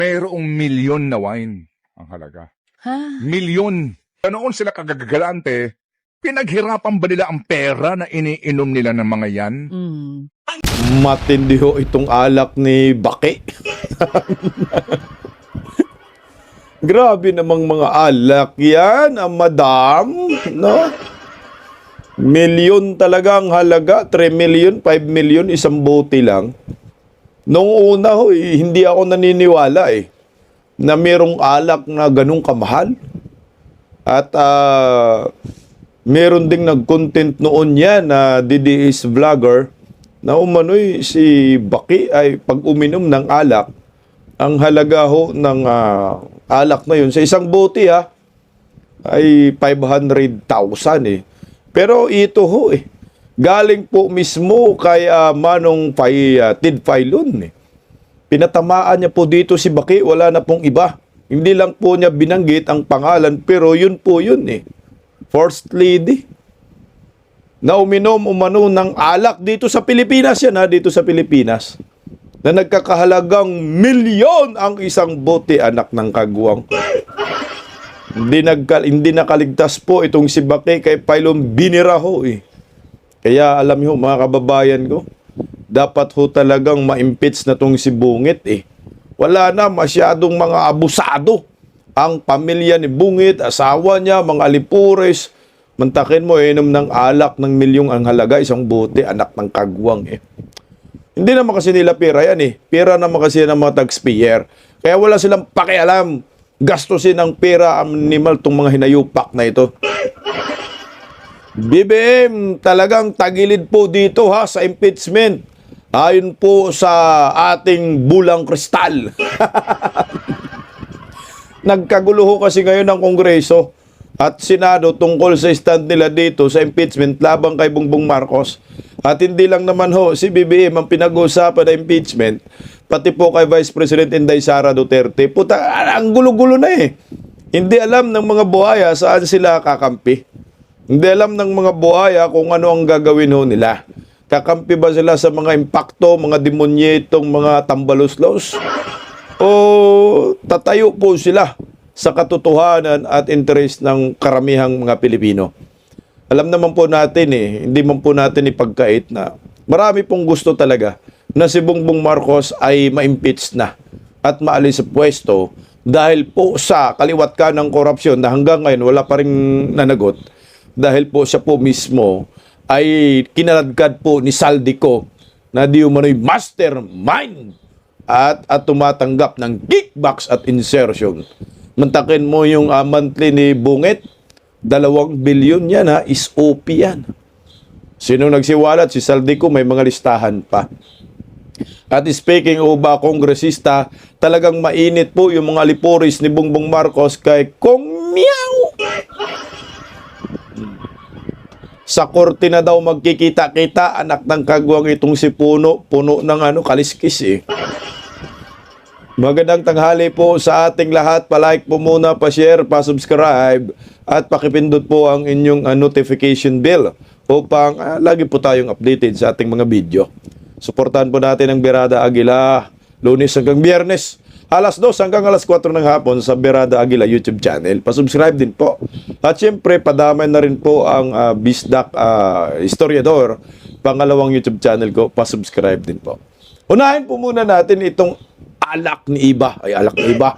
mayroong milyon na wine ang halaga. Ha? Milyon. Noon sila kagagagalante, pinaghirapan ba nila ang pera na iniinom nila ng mga yan? Mm. Matindi ho itong alak ni Baki. Grabe namang mga alak yan, madam, no? Milyon talaga ang halaga, 3 million, 5 million, isang bote lang. Noong una ho, hindi ako naniniwala na mayroong alak na ganung kamahal. At meron ding nag-content noon yan na DDS vlogger na umano'y si Baki ay pag uminom ng alak, ang halaga ho ng alak na yun sa isang bote ay 500,000 Pero ito ho galing po mismo kay Manong Tid Filon Pinatamaan niya po dito si Baki, wala na pong iba. Hindi lang po niya binanggit ang pangalan, pero yun po yun First lady. Na umano ng alak dito sa Pilipinas yan dito sa Pilipinas. Na nagkakahalagang milyon ang isang bote, anak ng kagwang. Hindi nakaligtas po itong si Baki kay Filon binira ho Kaya alam niyo mga kababayan ko, dapat ho talagang ma-impeach na tong si Bungit Wala na masyadong mga abusado ang pamilya ni Bungit, asawa niya, mga alipures. Mantakin mo inom ng alak ng milyong ang halaga, isang bote, anak ng kagwang Hindi naman kasi nila pera yan Pera naman kasi ng mga taxpayer. Kaya wala silang pakialam. Gastusin ang pera animal tong mga hinayupak na ito. BBM talagang tagilid po dito sa impeachment. Ayon po sa ating bulang kristal. Nagkagulo ho kasi ngayon ng Kongreso at Senado tungkol sa stand nila dito sa impeachment labang kay Bongbong Marcos. At hindi lang naman ho si BBM ang pinag-uusapan na impeachment, pati po kay Vice President Inday Sara Duterte. Puta, ang gulo-gulo na Hindi alam ng mga buhaya saan sila kakampi. Hindi alam ng mga buhaya kung ano ang gagawin ho nila. Kakampi ba sila sa mga impakto, mga demonyetong, mga tambaluslos? O tatayo po sila sa katotohanan at interest ng karamihang mga Pilipino? Alam naman po natin hindi man po natin ipagkait na marami pong gusto talaga na si Bongbong Marcos ay ma-impeach na at maalis sa pwesto dahil po sa kaliwat ka ng korupsyon na hanggang ngayon wala pa rin nanagot dahil po siya po mismo ay kinaladkad po ni Saldico na di umano'y mastermind at tumatanggap ng kickbacks at insertion. Mantakin mo yung monthly ni Bungit, 2 bilyon yan is OP yan. Sino nagsiwalat? Si Saldico, may mga listahan pa. At speaking of kongresista, talagang mainit po yung mga lipuris ni Bongbong Marcos kay Kong Miao. Sa korte na daw magkikita-kita, anak ng kagwang itong si Puno ng kaliskis Magandang tanghali po sa ating lahat. Palike po muna, pa-share, pa-subscribe at pakipindot po ang inyong notification bell upang lagi po tayong updated sa ating mga video. Suportahan po natin ang Berada Aguila, Lunes hanggang Biyernes, alas 2 hanggang alas 4 ng hapon sa Berada Aguila YouTube channel. Pa-subscribe din po. At syempre, padamay na rin po ang Bisdak Historiador, pangalawang YouTube channel ko. Pa-subscribe din po. Unahin po muna natin itong alak ni Iba. Ay, alak ni Iba.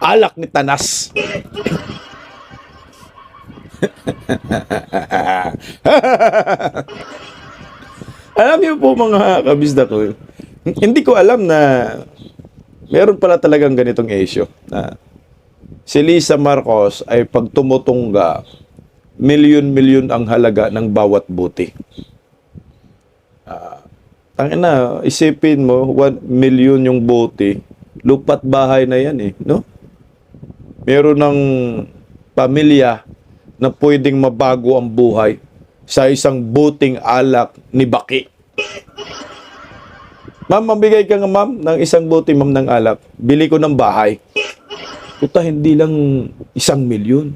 Alak ni Tanas. Alam niyo po mga kabisda ko, hindi ko alam na meron pala talagang ganitong issue na si Lisa Marcos ay pag tumutungga, milyon-milyon ang halaga ng bawat bote. Tangina, isipin mo, 1 million yung bote, lupat bahay na yan no? Meron ng pamilya na pwedeng mabago ang buhay sa isang boteng alak ni Baki. Ma'am, mabigay ka nga ma'am ng isang bote ma'am ng alak. Bili ko ng bahay. Puta, hindi lang 1 milyon,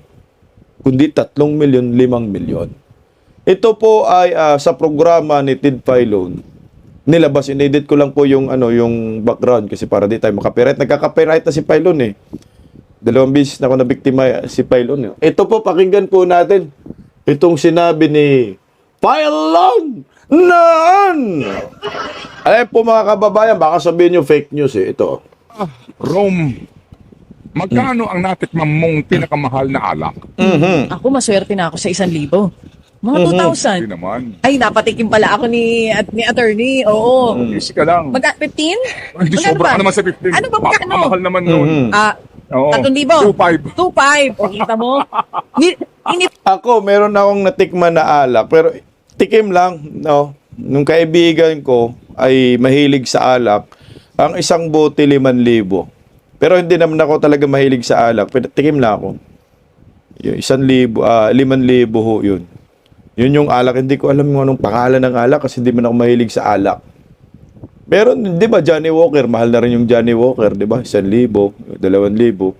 kundi 3 milyon, 5 milyon. Ito po ay sa programa ni Tid Filon nilabas. Inedit ko lang po yung yung background kasi para di tayo makapiright. Nagka-copyright na si Pylon eh. 2 beses na ako nabiktima si Pylon. Ito po, pakinggan po natin. Itong sinabi ni Pylon Naan! Alam po mga kababayan, baka sabihin nyo fake news eh. Ito. Rome, magkano ang natikman mong pinakamahal na alak? Ako, maswerte na ako sa 1,000. Mga 2,000. Hindi naman. Ay, napatikim pala ako ni attorney. Oo. Easy ka lang. 15? Hindi, Magkano sobra ba? ka naman sa 15. Ano ba magkano? Mahal naman nun. Oo. 3,000? 2,500. 2,500. O, kita mo? Ako, meron akong natikman na alak, pero tikim lang, no? Nung kaibigan ko ay mahilig sa alak, ang isang bote 5,000. Pero hindi naman ako talaga mahilig sa alak, pero tikim lang ako. Yung 1,000, 5,000 ho yun. Yun yung alak, hindi ko alam kung anong pangalan ng alak kasi hindi man ako mahilig sa alak. Pero, di ba, Johnny Walker, mahal na rin yung Johnny Walker, di ba? 1,000, 2,000.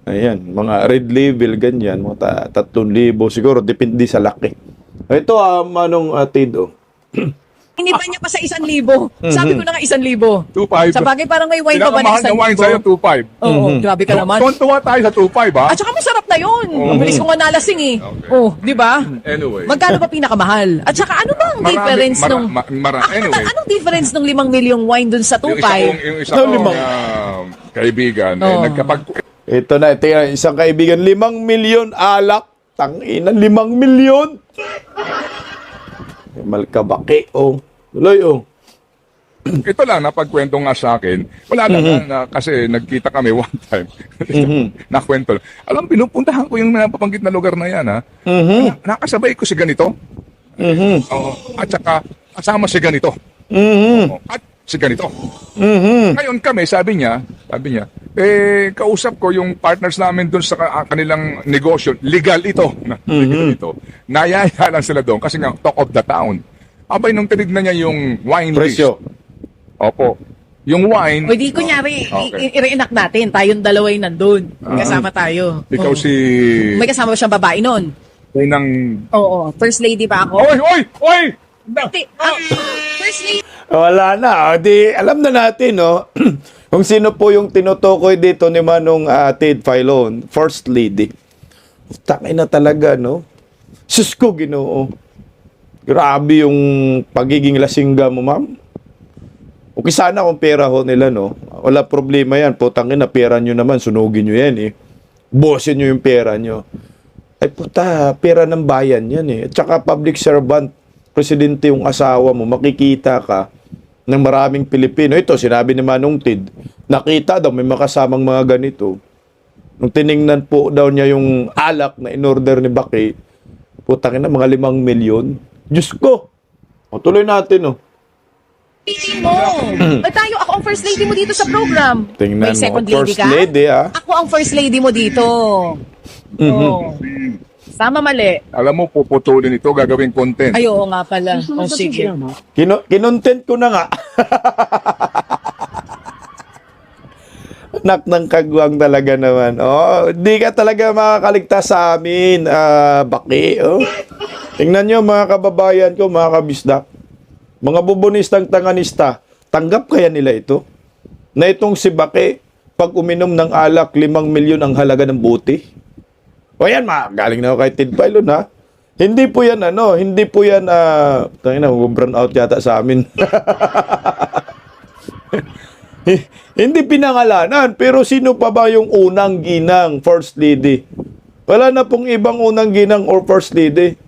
Ayan, mga red label, ganyan, mga 3,000 siguro, depende sa laki. Ito, manong Tido. Iniba niya pa sa 1,000. Sabi ko na nga 1,000. 2,500. Sa bagay, parang may wine pa ba na Pinakamahal na wine sa'yo, 1,000? 2,500. Oo, grabe ka naman. Tuwa tayo sa 2,500, ha? At saka masarap na yun. Ang bilis ko nga nalasing eh. Okay. Oh, di ba? Anyway. Magkano ba pinakamahal? At saka ano ba ang difference nung... Anyway. Anong difference nung 5 milyong wine dun sa 2,500? Yung isa kong limang. kaibigan, Oo. Ito na, ito yan, isang kaibigan, 5 milyon alak. Tangina, 5 milyon. Malkabaki, oh. Tuloy, oh. Ito lang, napagkwento nga sa akin. Wala lang, kasi nagkita kami one time. Nakwento lang. Alam, pinupuntahan ko yung napapanggit na lugar na yan, ha? Nakasabay ko si ganito. Oo. At saka, kasama si ganito. Oo. At si ganito. Ngayon kami, sabi niya, kausap ko yung partners namin doon sa kanilang negosyo. Legal ito. Legal ito. Nayaya lang sila doon kasi nga, talk of the town. Abay, nung tinignan niya yung wine Presyo. list. Opo. Yung wine. O di kunyari, Okay. i-reenact natin. Tayong dalawa yung nandun. Kasama tayo. Ikaw Oo. si... May kasama ba siyang babae nun? Yung ng... Oo. First lady ba ako? Oy! First lady. Wala na. Di, alam na natin, no? Kung sino po yung tinutukoy dito ni Manong Ted Filon, First Lady. Takay na talaga, no? Sus ko, Ginoo. Grabe yung pagiging lasingga mo, ma'am. Okay sana kung pera ho nila, no? Wala problema yan. Putangin na pera nyo naman. Sunugin nyo yan, eh. Bossin nyo yung pera nyo. Ay puta, pera ng bayan yan, eh. At saka public servant, presidente yung asawa mo, makikita ka ng maraming Pilipino. Ito, sinabi ni Manong Tid, nakita daw, may makasamang mga ganito. Nung tiningnan po daw niya yung alak na in-order ni Baki, putangin na, mga 5 milyon. Diyos ko! O, tuloy natin, oh. mo. Ay tayo, ako ang first lady mo dito sa program. Tingnan May mo, second lady first ka? lady, ah. Ako ang first lady mo dito. Oo. Sama mali. Alam mo, puputulin ito, gagawing content. Ay, oo nga pala. O, sige. Kinontent ko na nga. Anak ng kagwang talaga naman. Oh, di ka talaga makakaligtas sa amin, Baki. Oh. Tingnan nyo mga kababayan ko, mga kabisdak. Mga bubonistang tanganista, tanggap kaya nila ito? Na itong si Baki, pag uminom ng alak, 5 milyon ang halaga ng buti? O yan, galing na ako kay Ted Filon, ha? Hindi po yan, hindi po yan, tangina, brown out yata sa amin. Hindi pinangalanan, pero sino pa ba yung unang ginang first lady? Wala na pong ibang unang ginang or first lady.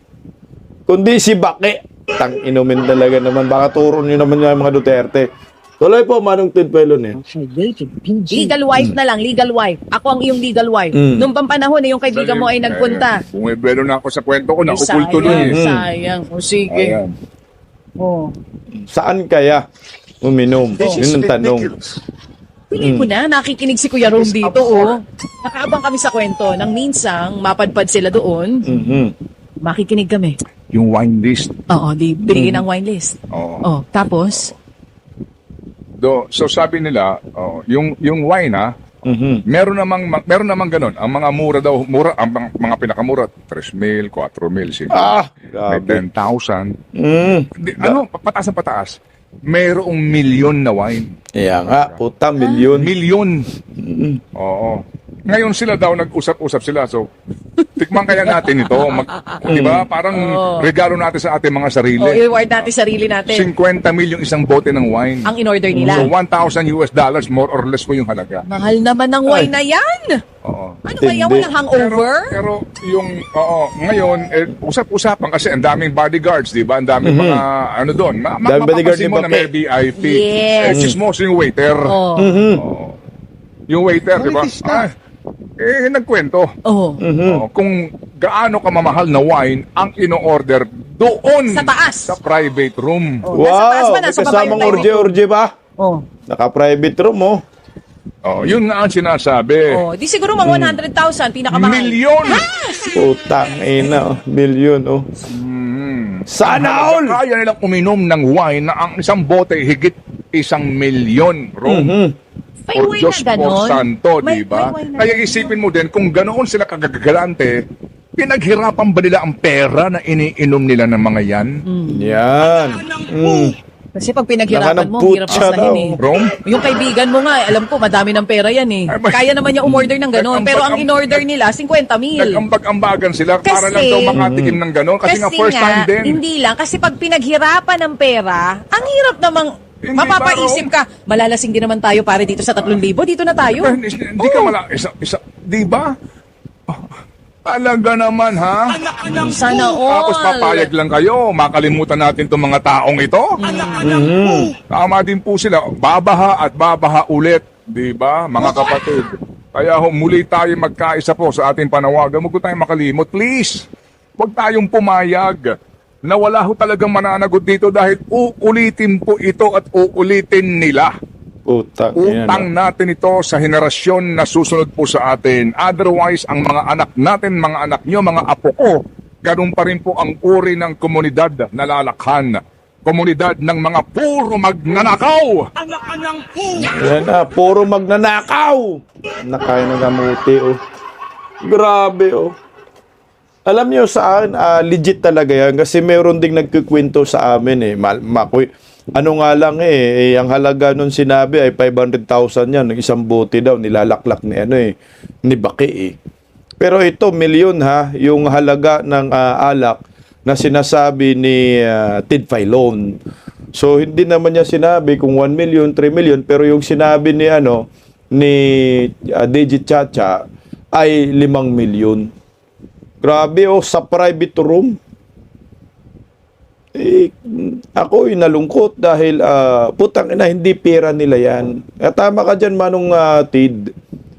Kundi si Baki. Tang inumin talaga naman. Baka turo nyo naman yung mga Duterte. Tuloy po, Manong Ted Filon, eh. Legal wife na lang, legal wife. Ako ang iyong legal wife. Nung panahon na yung kaibigan mo ay nagpunta. Kung may belo na ako sa kwento ko, Ay, nakupul tuloy. sayang. O, sige. Ayan. Oh. Saan kaya uminom? Yun ang tanong. Piling ko na, nakikinig si Kuya Rom dito, oh. Nakaabang kami sa kwento. Nang minsang, mapadpad sila doon. Makikinig kami. Yung wine list. Oo, binigyan ng wine list. Oo. Oh, tapos, So sabi nila, yung wine, meron namang ganun. Ang mga mura daw, ang mga pinakamura, 3,000, 4,000, 5,000, may Grabe. 10,000. Pataas ang pataas. mayroong milyon na wine. Kaya nga, puta, milyon. Milyon. Oo. Ngayon sila daw nag-usap-usap sila. So, tikman kaya natin ito. Di ba? Parang regalo natin sa ating mga sarili. O, i-reward natin sarili natin. 50 mil yung isang bote ng wine. Ang in-order nila. So, $1,000 more or less po yung halaga. Mahal naman ng wine na yan. Oo. Ano ba yan? Hindi. Walang hangover? Pero yung, ngayon, usap-usapan kasi ang daming bodyguards, di ba? Ang daming mga, ano doon. Daming bodyguard Mapapansin ni mo na Bake. may VIP. Yes. Chismoso yung waiter. Oh. Oo. Yung waiter, di ba? Nagkwento. Oh. Kung gaano kamamahal na wine ang ino-order doon Sa taas. sa private room. Oh. Nasa taas Wow, ba? may Nasa baba yung kasamang private orje-orje ba? Oh. Naka-private room, oh. Yun nga ang sinasabi. Oh, di siguro mga 100,000 pinakamahal. Milyon! Putang ina, oh. Milyon, oh. Sana all! Kaya nilang uminom ng wine na ang isang bote higit 1,000,000 rom. May Por wine Diyos na por ganon? santo, May- di ba? may wine na Kaya ganon. isipin mo din, kung ganoon sila kagagalante, pinaghirapan ba nila ang pera na iniinom nila ng mga yan? Yan. Kasi pag pinaghirapan mo, Nakanang hirap putya pasahin daw. eh. Rom? Yung kaibigan mo nga, alam ko, madami ng pera yan eh. Ay, Kaya naman niya umorder ng ganon. Pero ang in-order nila, 50 mil. Nag-ambag-ambagan sila para Kasi- lang daw makatikim ng gano'n. Kasi nga first time din. Hindi lang. Kasi pag pinaghirapan ng pera, ang hirap namang Hindi mapapaisip ka, malalasing din naman tayo pare dito sa 3,000, dito na tayo. Hindi ka di ba? Talaga naman, ha? Sana all. Tapos papayag lang kayo. Makalimutan natin itong mga taong ito. Tama din po sila. Babaha at babaha ulit. Di ba, mga kapatid? Kaya muli tayo magkaisa po sa ating panawagan. Huwag po tayong makalimot. Please, huwag tayong pumayag na wala ho talagang mananagot dito dahil uulitin po ito at uulitin nila. Putang ina. Utang natin ito sa henerasyon na susunod po sa atin. Otherwise, ang mga anak natin, mga anak nyo, mga apo ko, ganun pa rin po ang uri ng komunidad na lalakhan. Komunidad ng mga puro magnanakaw. Yan na, puro magnanakaw. Nakaya ng gamuti, oh. Grabe, oh. Alam niyo sa akin, legit talaga yan kasi meron ding nagkikwento sa amin eh. Ano nga lang ang halaga nun sinabi ay 500,000 yan. Ng isang bote daw, nilalaklak ni Baki eh. Pero ito, milyon ha, yung halaga ng alak na sinasabi ni Ted Filon. So, hindi naman niya sinabi kung 1 million, 3 million, pero yung sinabi ni Digit Chacha ay 5 milyon. Grabe, oh, sa private room. Ako nalungkot dahil putang ina, hindi pera nila yan. Tama ka dyan, Manong Tid.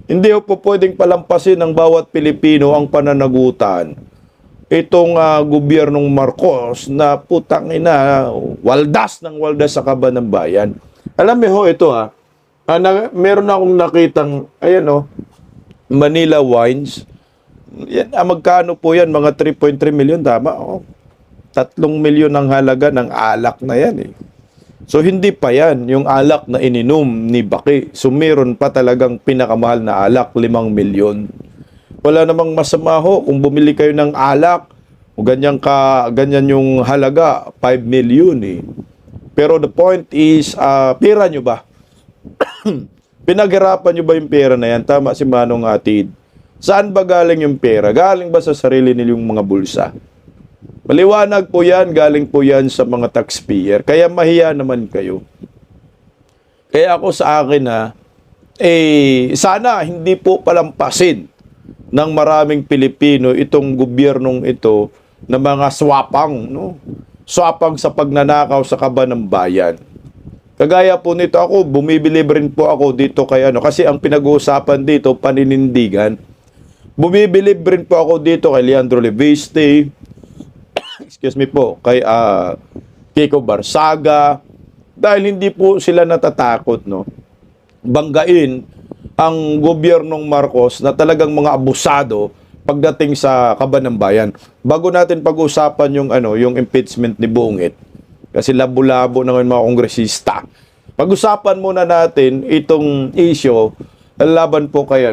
Hindi po pwedeng palampasin ng bawat Pilipino ang pananagutan. Itong gobyernong Marcos na putang ina, waldas ng waldas sa kaban ng bayan. Alam mo ho, ito meron akong nakitang, Manila Wines. Yan, magkano po yan? Mga 3.3 million, tama? 3 milyon ang halaga ng alak na yan eh. So hindi pa yan yung alak na ininom ni Baki. So meron pa talagang pinakamahal na alak, 5 milyon. Wala namang masama ho kung bumili kayo ng alak o ganyan yung halaga, 5 milyon eh. Pero the point is, pera nyo ba? Pinaghirapan nyo ba yung pera na yan? Tama si Manong Atid. Saan ba galing yung pera? Galing ba sa sarili nilyong mga bulsa? Maliwanag po yan, galing po yan sa mga taxpayer. Kaya mahiya naman kayo. Kaya ako sa akin sana hindi po palampasin ng maraming Pilipino itong gobyernong ito na mga swapang, no? Swapang sa pagnanakaw sa kaban ng bayan. Kagaya po nito ako, bumibili rin po ako dito kay kasi ang pinag-uusapan dito, paninindigan. Bumibili rin po ako dito kay Leandro Leviste, excuse me po, kay Kiko Barsaga, dahil hindi po sila natatakot, no? Banggain ang gobyernong Marcos na talagang mga abusado pagdating sa kaban ng bayan. Bago natin pag-usapan yung impeachment ni Bungit, kasi labo-labo na mga kongresista. Pag-usapan muna natin itong issue laban po kay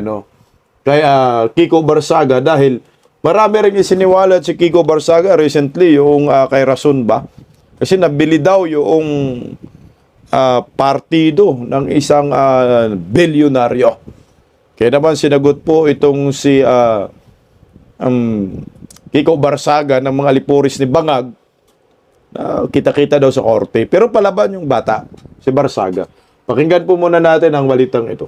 Kiko Barsaga dahil marami rin isiniwalat si Kiko Barsaga recently yung kay Rason ba? Kasi nabili daw yung partido ng isang bilyonaryo. Kaya naman sinagot po itong si Kiko Barsaga ng mga lipuris ni Bangag na kita-kita daw sa korte. Pero palaban yung bata, si Barsaga. Pakinggan po muna natin ang balitang ito.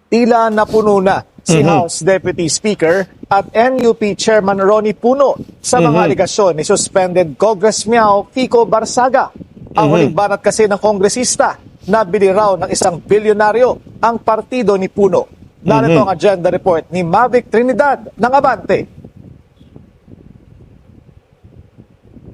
Tila napuno na si House Deputy Speaker at NUP Chairman Ronnie Puno sa mga aligasyon ni suspended Congressman Kiko Barsaga. Ang huling banat kasi ng kongresista na bili raw ng isang bilyonaryo ang partido ni Puno. Narito ang agenda report ni Mavic Trinidad ng Abante.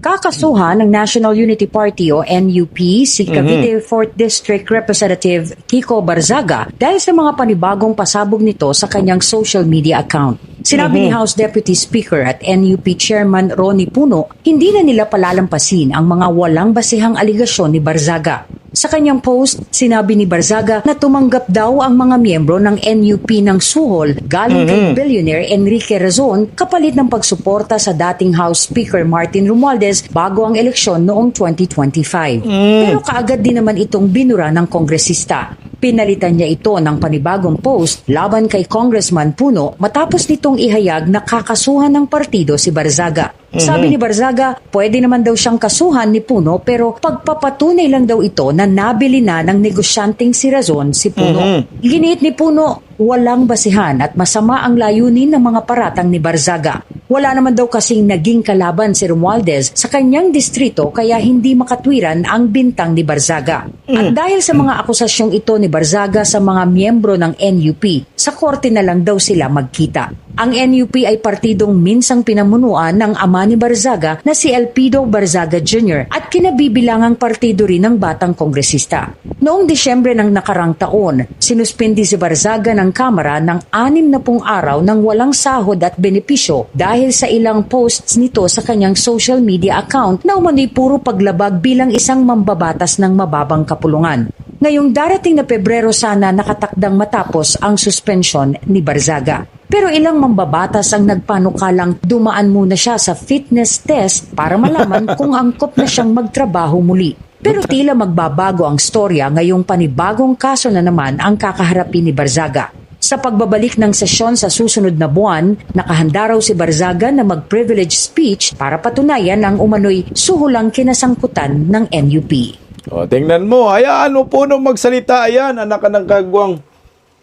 Kakasuhan ng National Unity Party o NUP si Cavite 4th District Representative Kiko Barzaga dahil sa mga panibagong pasabog nito sa kanyang social media account. Sinabi ni House Deputy Speaker at NUP Chairman Ronnie Puno, hindi na nila palalampasin ang mga walang basihang aligasyon ni Barzaga. Sa kanyang post, sinabi ni Barzaga na tumanggap daw ang mga miyembro ng NUP ng suhol galing kay billionaire Enrique Razon kapalit ng pagsuporta sa dating House Speaker Martin Romualdez bago ang eleksyon noong 2025. Pero kaagad din naman itong binura ng kongresista. Pinalitan niya ito ng panibagong post laban kay Congressman Puno matapos nitong ihayag na kakasuhan ng partido si Barzaga. Sabi ni Barzaga, pwede naman daw siyang kasuhan ni Puno pero pagpapatunay lang daw ito na nabili na ng negosyanteng si Razon si Puno. Giniit ni Puno, walang basihan at masama ang layunin ng mga paratang ni Barzaga. Wala naman daw kasing naging kalaban si Romualdez sa kanyang distrito kaya hindi makatwiran ang bintang ni Barzaga. At dahil sa mga akusasyong ito ni Barzaga sa mga miyembro ng NUP, sa korte na lang daw sila magkita. Ang NUP ay partidong minsang pinamunuan ng ama ni Barzaga na si Elpido Barzaga Jr. at kinabibilangang partido rin ng batang kongresista. Noong Disyembre ng nakarang taon, sinuspindi si Barzaga ng Kamara ng 60 araw ng walang sahod at benepisyo dahil sa ilang posts nito sa kanyang social media account na umano'y puro paglabag bilang isang mambabatas ng mababang kapulungan. Ngayong darating na Pebrero sana nakatakdang matapos ang suspensyon ni Barzaga. Pero ilang mambabatas ang nagpanukalang dumaan muna siya sa fitness test para malaman kung angkop na siyang magtrabaho muli. Pero tila magbabago ang storya ngayong panibagong kaso na naman ang kakaharapin ni Barzaga. Sa pagbabalik ng sesyon sa susunod na buwan, nakahanda raw si Barzaga na mag-privilege speech para patunayan ang umano'y suhulang kinasangkutan ng NUP. O, tingnan mo, hayaan mo po nung magsalita yan, anak ka ng kagwang.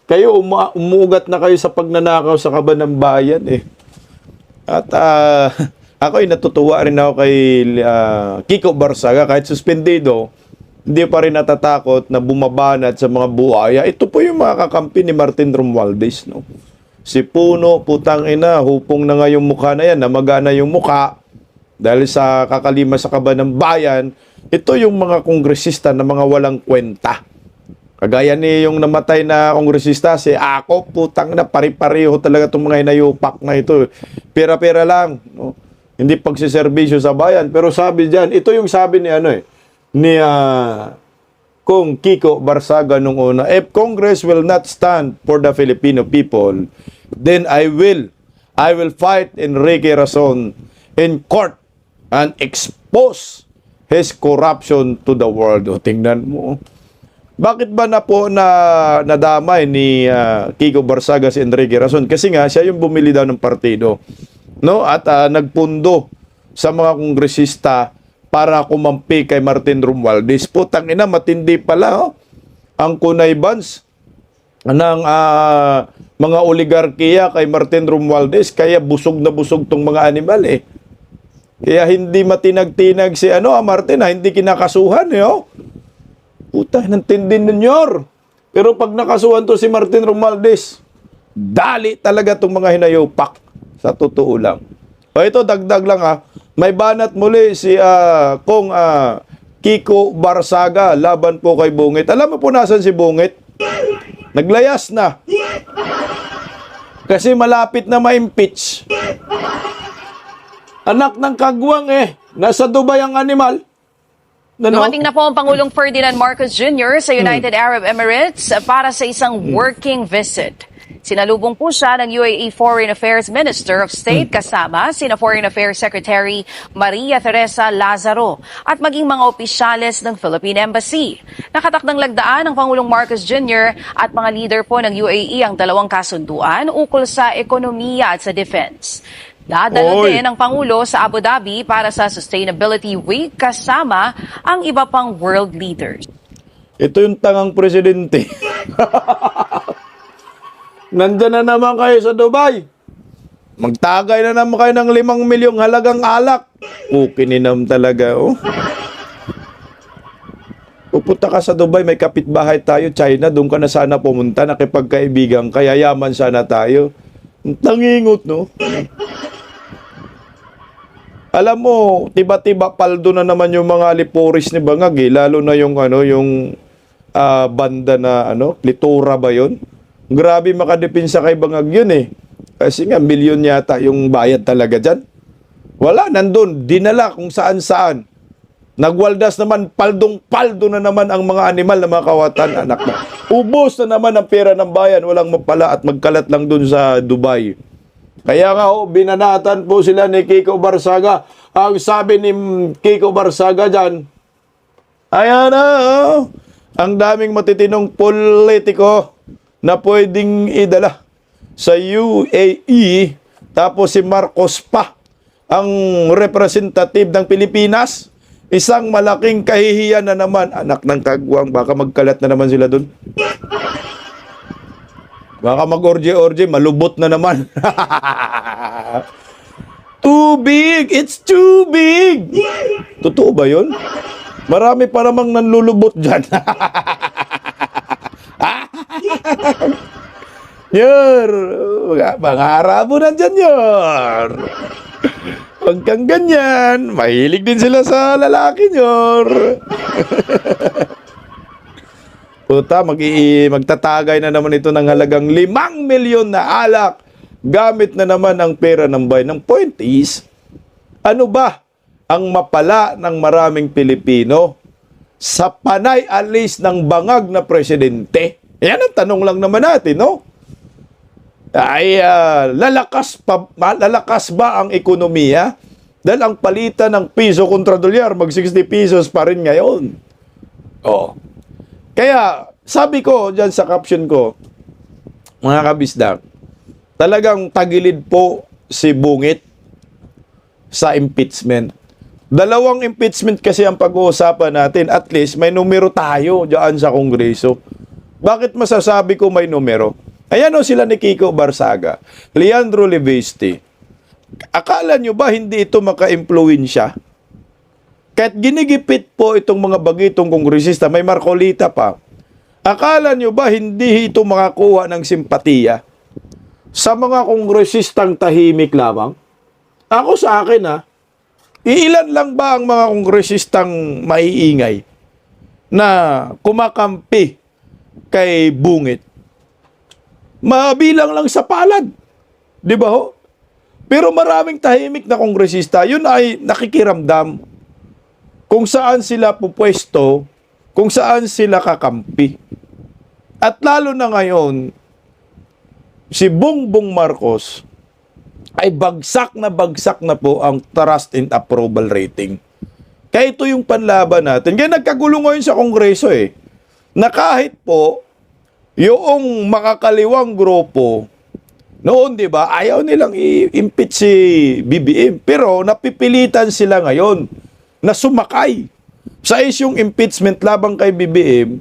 Kayo, umuugat na kayo sa pagnanakaw sa kaban ng bayan eh. At ako'y natutuwa rin ako kay Kiko Barzaga, kahit suspendido, hindi pa rin natatakot na bumabanat sa mga buhaya. Ito po yung mga kakampi ni Martin Romualdez, no? Si Puno, putang ina, hupong na nga yung mukha na yan, namagana yung mukha dahil sa kakalima sa kaban ng bayan. Ito yung mga kongresista na mga walang kwenta. Kagaya ni yung namatay na kongresista, si Ako, putang na, pari-pareho talaga itong mga inayupak na ito. Pera-pera lang, no? Hindi pagsiservisyo sa bayan. Pero sabi dyan, ito yung sabi ni Kong Kiko Barzaga nung una, if Congress will not stand for the Filipino people, then I will fight Enrique Razon in court and expose his corruption to the world. O, tingnan mo. Bakit ba nadamay ni Kiko Barzaga si Enrique Razon? Kasi nga, siya yung bumili daw ng partido. No? At nagpundo sa mga kongresista para kumampi kay Martin Romualdez. Putang ina, matindi pala. Oh. Ang kunaybans ng mga oligarkiya kay Martin Romualdez, kaya busog na busog tong mga animal eh. Kaya hindi matinag-tinag si Martin, hindi kinakasuhan eh. Oh. Puta, nantindi ninyor. Pero pag nakasuhan to si Martin Romualdez, dali talaga itong mga hinayopak. Sa totoo lang. O ito, dagdag lang may banat muli si Kong Kiko Barzaga laban po kay Bungit. Alam mo po nasan si Bungit? Naglayas na. Kasi malapit na ma-impeach. Anak ng kagwang eh. Nasa Dubai ang animal. Dumating na po ang Pangulong Ferdinand Marcos Jr. sa United Arab Emirates para sa isang working visit. Sinalubong po siya ng UAE Foreign Affairs Minister of State kasama sina Foreign Affairs Secretary Maria Teresa Lazaro at maging mga opisyales ng Philippine Embassy. Nakatakdang lagdaan ng Pangulong Marcos Jr. at mga leader po ng UAE ang dalawang kasunduan ukol sa ekonomiya at sa defense. Dadalo Oy. din ang Pangulo sa Abu Dhabi para sa Sustainability Week kasama ang iba pang world leaders. Ito yung tangang presidente. Nandyan na naman kayo sa Dubai. Magtagay na naman kayo ng 5 milyong halagang alak. Kininam talaga, oh. Pupunta ka sa Dubai, may kapitbahay tayo, China, doon ka na sana pumunta, nakipagkaibigan, kaya yaman sana tayo. Ang tangingot, no? Alam mo, tiba-tiba paldo na naman yung mga liporis ni Bangag, eh. Lalo na yung, banda na, Litora ba yun? Grabe makadepinsa kay Bangag yun, eh. Kasi nga, milyon yata yung bayad talaga dyan. Wala, nandun, dinala kung saan-saan. Nagwaldas naman, paldong-paldo na naman ang mga animal na mga kawatan, anak na. Ubos na naman ang pera ng bayan, walang mapala at magkalat lang dun sa Dubai. Kaya nga, binanatan po sila ni Kiko Barsaga. Ang sabi ni Kiko Barsaga dyan, ayan na, ang daming matitinong politiko na pwedeng idala sa UAE, tapos si Marcos pa ang representative ng Pilipinas. Isang malaking kahihiyan na naman. Anak ng kagwang, baka magkalat na naman sila dun. Baka mag-orje-orje, malubot na naman. Too big! It's too big! Totoo ba yun? Marami pa namang nanlulubot dyan. Yor! Mga Arabo nandyan, Yor! Huwag kang ganyan. Mahilig din sila sa lalaki, Yor. Puta, magtatagay na naman ito ng halagang 5 milyon na alak. Gamit na naman ang pera ng bayan. Ang point is, ano ba ang mapala ng maraming Pilipino sa panay alis ng bangag na presidente? Yan ang tanong lang naman natin, no? Ay, lalakas ba ang ekonomiya? Dahil ang palitan ng piso kontra dolyar, mag 60 pesos pa rin ngayon. Oh. Kaya, sabi ko dyan sa caption ko, mga kabisdak, talagang tagilid po si Bungit sa impeachment. 2 impeachment kasi ang pag-uusapan natin. At least may numero tayo dyan sa Kongreso. Bakit masasabi ko may numero? Ayan o sila ni Kiko Barsaga, Leandro Leveste. Akala nyo ba hindi ito maka-impluwensya? Kahit ginigipit po itong mga bagitong kongresista, may Marcolita pa. Akala nyo ba hindi ito makakuha ng simpatiya sa mga kongresistang tahimik lamang? Ako sa akin, iilan lang ba ang mga kongresistang maiingay na kumakampi kay Bungit? Mabilang lang sa palad. Di ba ho? Pero maraming tahimik na kongresista, yun ay nakikiramdam kung saan sila pupwesto, kung saan sila kakampi. At lalo na ngayon, si Bongbong Marcos ay bagsak na po ang trust and approval rating. Kaya ito yung panlaban natin. Kaya nagkagulo ngayon sa Kongreso na kahit po yung makakaliwang grupo noon, di ba, ayaw nilang i-impeach si BBM. Pero napipilitan sila ngayon na sumakay sa isyong impeachment labang kay BBM.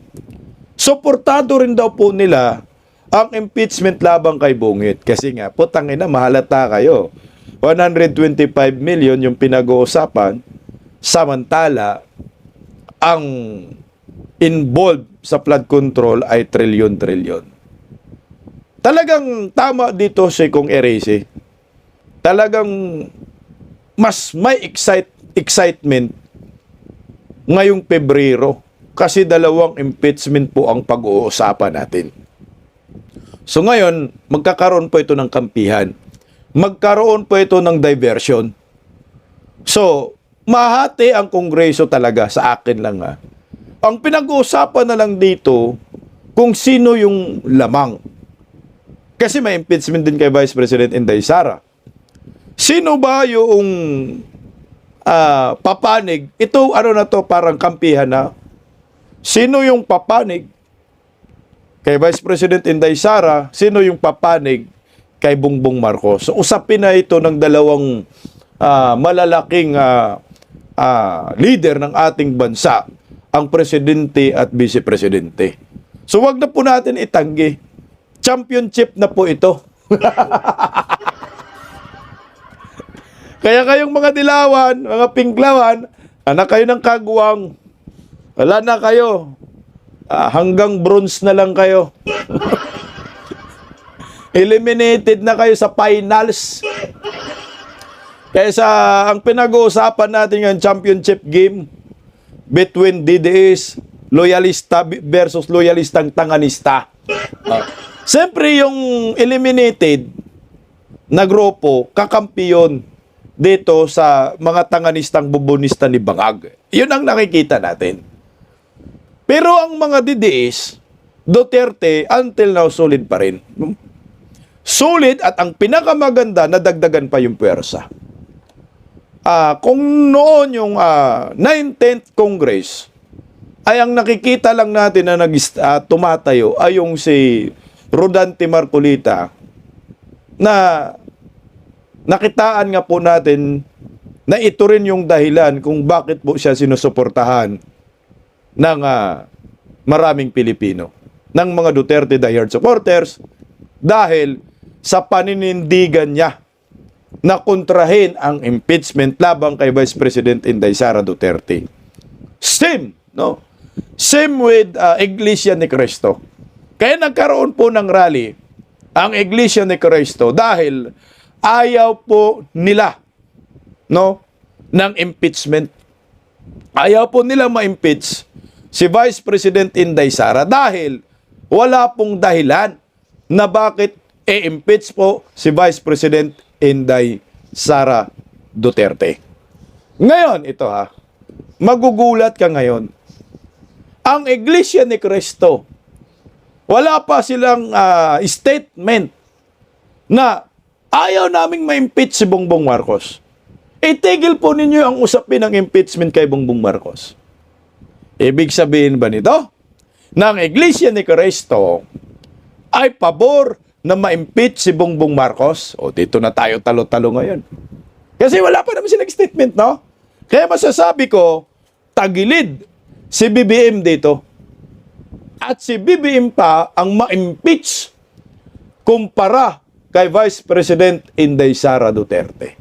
Suportado rin daw po nila ang impeachment labang kay Bungit. Kasi nga, putangina, mahalata kayo. 125 million yung pinag-uusapan, samantala, ang involved sa flood control ay trilyon-trilyon. Talagang tama dito si Kong Erese. Talagang mas may excitement ngayong Pebrero kasi 2 impeachment po ang pag-uusapan natin. So ngayon, magkakaroon po ito ng kampihan. Magkaroon po ito ng diversion. So, mahati ang Kongreso talaga sa akin lang Ang pinag-uusapan na lang dito kung sino yung lamang. Kasi may impeachment din kay Vice President Inday Sara. Sino ba yung papanig? Ito, ano na to, parang kampihan na. Sino yung papanig kay Vice President Inday Sara? Sino yung papanig kay Bongbong Marcos? So, usapin na ito ng dalawang malalaking leader ng ating bansa, ang presidente at vice-presidente. So, wag na po natin itanggi. Championship na po ito. Kaya kayong mga dilawan, mga pinklawan, anak kayo ng kagwang, wala na kayo. Hanggang bronze na lang kayo. Eliminated na kayo sa finals. Kaysa ang pinag-uusapan natin yung championship game between DDS, loyalista versus loyalistang tanganista. Siyempre yung eliminated na grupo, kakampiyon dito sa mga tanganistang bubunista ni Bangag. Yun ang nakikita natin. Pero ang mga DDS, Duterte, until now, solid pa rin. Solid at ang pinakamaganda, nadagdagan pa yung puwersa. Kung noon yung 19th Congress, ay ang nakikita lang natin na tumatayo ay yung si Rodante Marcolita na nakitaan nga po natin na ito rin yung dahilan kung bakit po siya sinusuportahan ng maraming Pilipino, ng mga Duterte diehard supporters, dahil sa paninindigan niya na kontrahin ang impeachment labang kay Vice President Inday Sara Duterte. Same, no? Same with Iglesia ni Cristo. Kaya nagkaroon po ng rally ang Iglesia ni Cristo dahil ayaw po nila, no, ng impeachment. Ayaw po nila ma-impeach si Vice President Inday Sara dahil wala pong dahilan na bakit i-impeach po si Vice President Inday Sara Duterte. Ngayon, ito magugulat ka ngayon. Ang Iglesia ni Cristo, wala pa silang statement na ayaw naming ma-impeach si Bongbong Marcos. Itigil po ninyo ang usapin ng impeachment kay Bongbong Marcos. Ibig sabihin ba nito na ang Iglesia ni Cristo ay pabor na ma-impeach si Bongbong Marcos? O dito na tayo talo-talo ngayon. Kasi wala pa naman silang statement, no? Kaya masasabi ko, tagilid si BBM dito. At si BBM pa ang ma-impeach kumpara kay Vice President Inday Sara Duterte.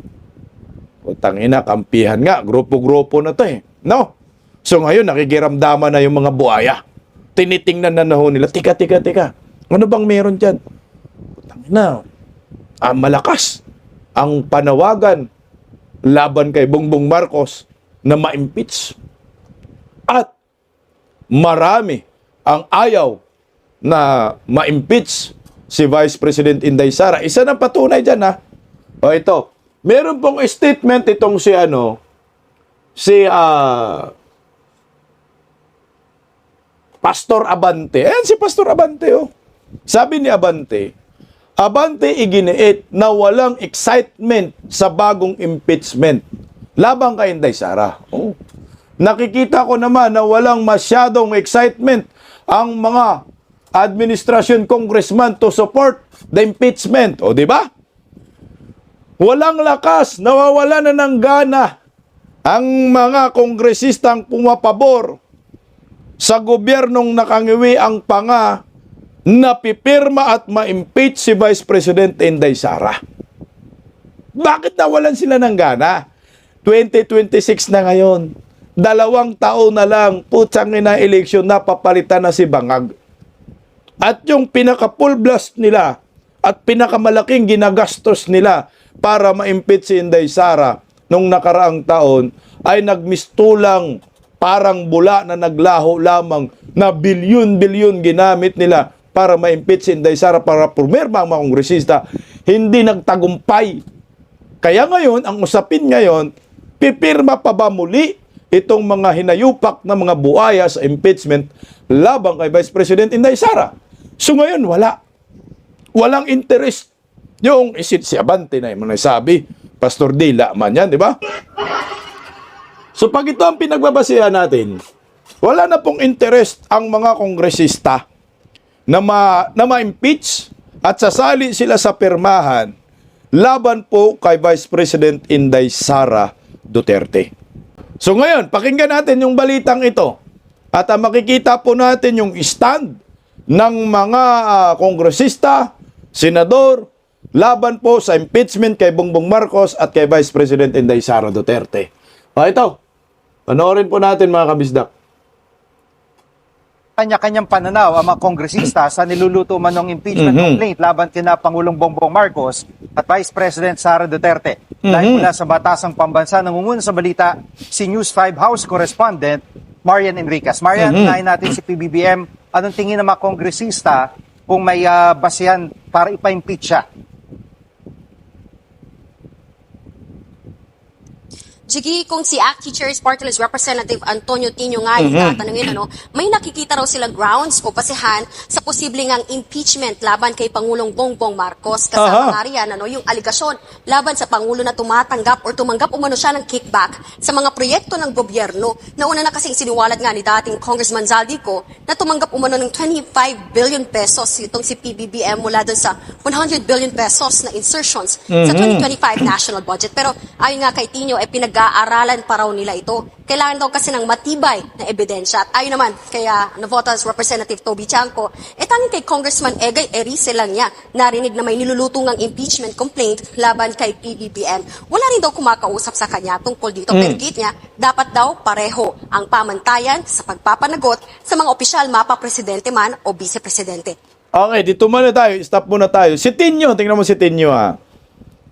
Tangina, kampihan nga, grupo-grupo na to no? So ngayon, nakikiramdaman na yung mga buhaya. Tinitingnan na ho nila, tika, ano bang meron dyan? Tangina, malakas ang panawagan laban kay Bongbong Marcos na ma-impeach. At marami ang ayaw na ma-impeach si Vice President Inday Sara. Isa na patunay dyan, O ito, meron pong statement itong si Pastor Abante. Ayan si Pastor Abante, Sabi ni Abante iginiit na walang excitement sa bagong impeachment labang kay Inday Sara. Nakikita ko naman na walang masyadong excitement ang mga administrasyon congressman to support the impeachment. O, di ba? Walang lakas, nawawala na ng gana ang mga kongresistang pumapabor sa gobyernong nakangiwi ang panga na pipirma at ma-impeach si Vice President Inday Sara. Bakit nawalan sila ng gana? 2026 na ngayon. 2 taon na lang, putsang ina eleksyon na papalitan na si Bangag. At yung pinaka-full blast nila at pinakamalaking ginagastos nila para ma-impeach si Inday Sara nung nakaraang taon ay nagmistulang parang bula na naglaho lamang na bilyon-bilyon ginamit nila para ma-impeach si Inday Sara para pumirma ang mga kongresista. Hindi nagtagumpay. Kaya ngayon, ang usapin ngayon, pipirma pa ba muli itong mga hinayupak na mga buhaya sa impeachment labang kay Vice President Inday Sara? So ngayon, wala. Walang interest. Yung isit si Abante na yung nasabi, Pastor Dila man yan, di ba? So pag ito ang pinagbabasihan natin, wala na pong interest ang mga kongresista na ma-impeach at sasali sila sa pirmahan laban po kay Vice President Inday Sara Duterte. So ngayon, pakinggan natin yung balitang ito at makikita po natin yung stand ng mga kongresista, senador, laban po sa impeachment kay Bongbong Marcos at kay Vice President Inday Sara Duterte. O ito, panoorin po natin mga kabisdak. Kanya-kanyang pananaw ang mga kongresista sa niluluto man ng impeachment complaint laban kina Pangulong Bongbong Marcos at Vice President Sara Duterte. Dahil mula sa Batasang Pambansa, nangunguna sa balita si News 5 House Correspondent Marian Enriquez. Marian, unahin natin si PBBM. Anong tingin ng mga kongresista kung may basihan para ipa-impeach siya? Jiggy, kung si ACT Chair's Party List Representative Antonio Tino nga yung tatanungin, may nakikita raw silang grounds o basihan sa posibleng ang impeachment laban kay Pangulong Bongbong Marcos. Kasama nga riyan, yung aligasyon laban sa Pangulo na tumatanggap or tumanggap umano siya ng kickback sa mga proyekto ng gobyerno. Nauna na kasing siniwalat nga ni dating Congressman Zaldico na tumanggap umano ng 25 billion pesos itong si PBBM mula dun sa 100 billion pesos na insertions sa 2025 national budget. Pero ayon nga kay Tino, pinag-aaralan pa raw nila ito. Kailangan daw kasi ng matibay na ebidensya. At ayon naman kaya Navotas Representative Toby Chanco, tanging kay Congressman Egay Erice lang niya narinig na may nilulutong ng impeachment complaint laban kay PBBM. Wala rin daw kumakausap sa kanya tungkol dito. Pero git niya, dapat daw pareho ang pamantayan sa pagpapanagot sa mga opisyal, mapa-presidente man o vice-presidente. Okay, dito muna tayo. Stop muna tayo. Si Tinyo, tingnan mo si Tinyo ha.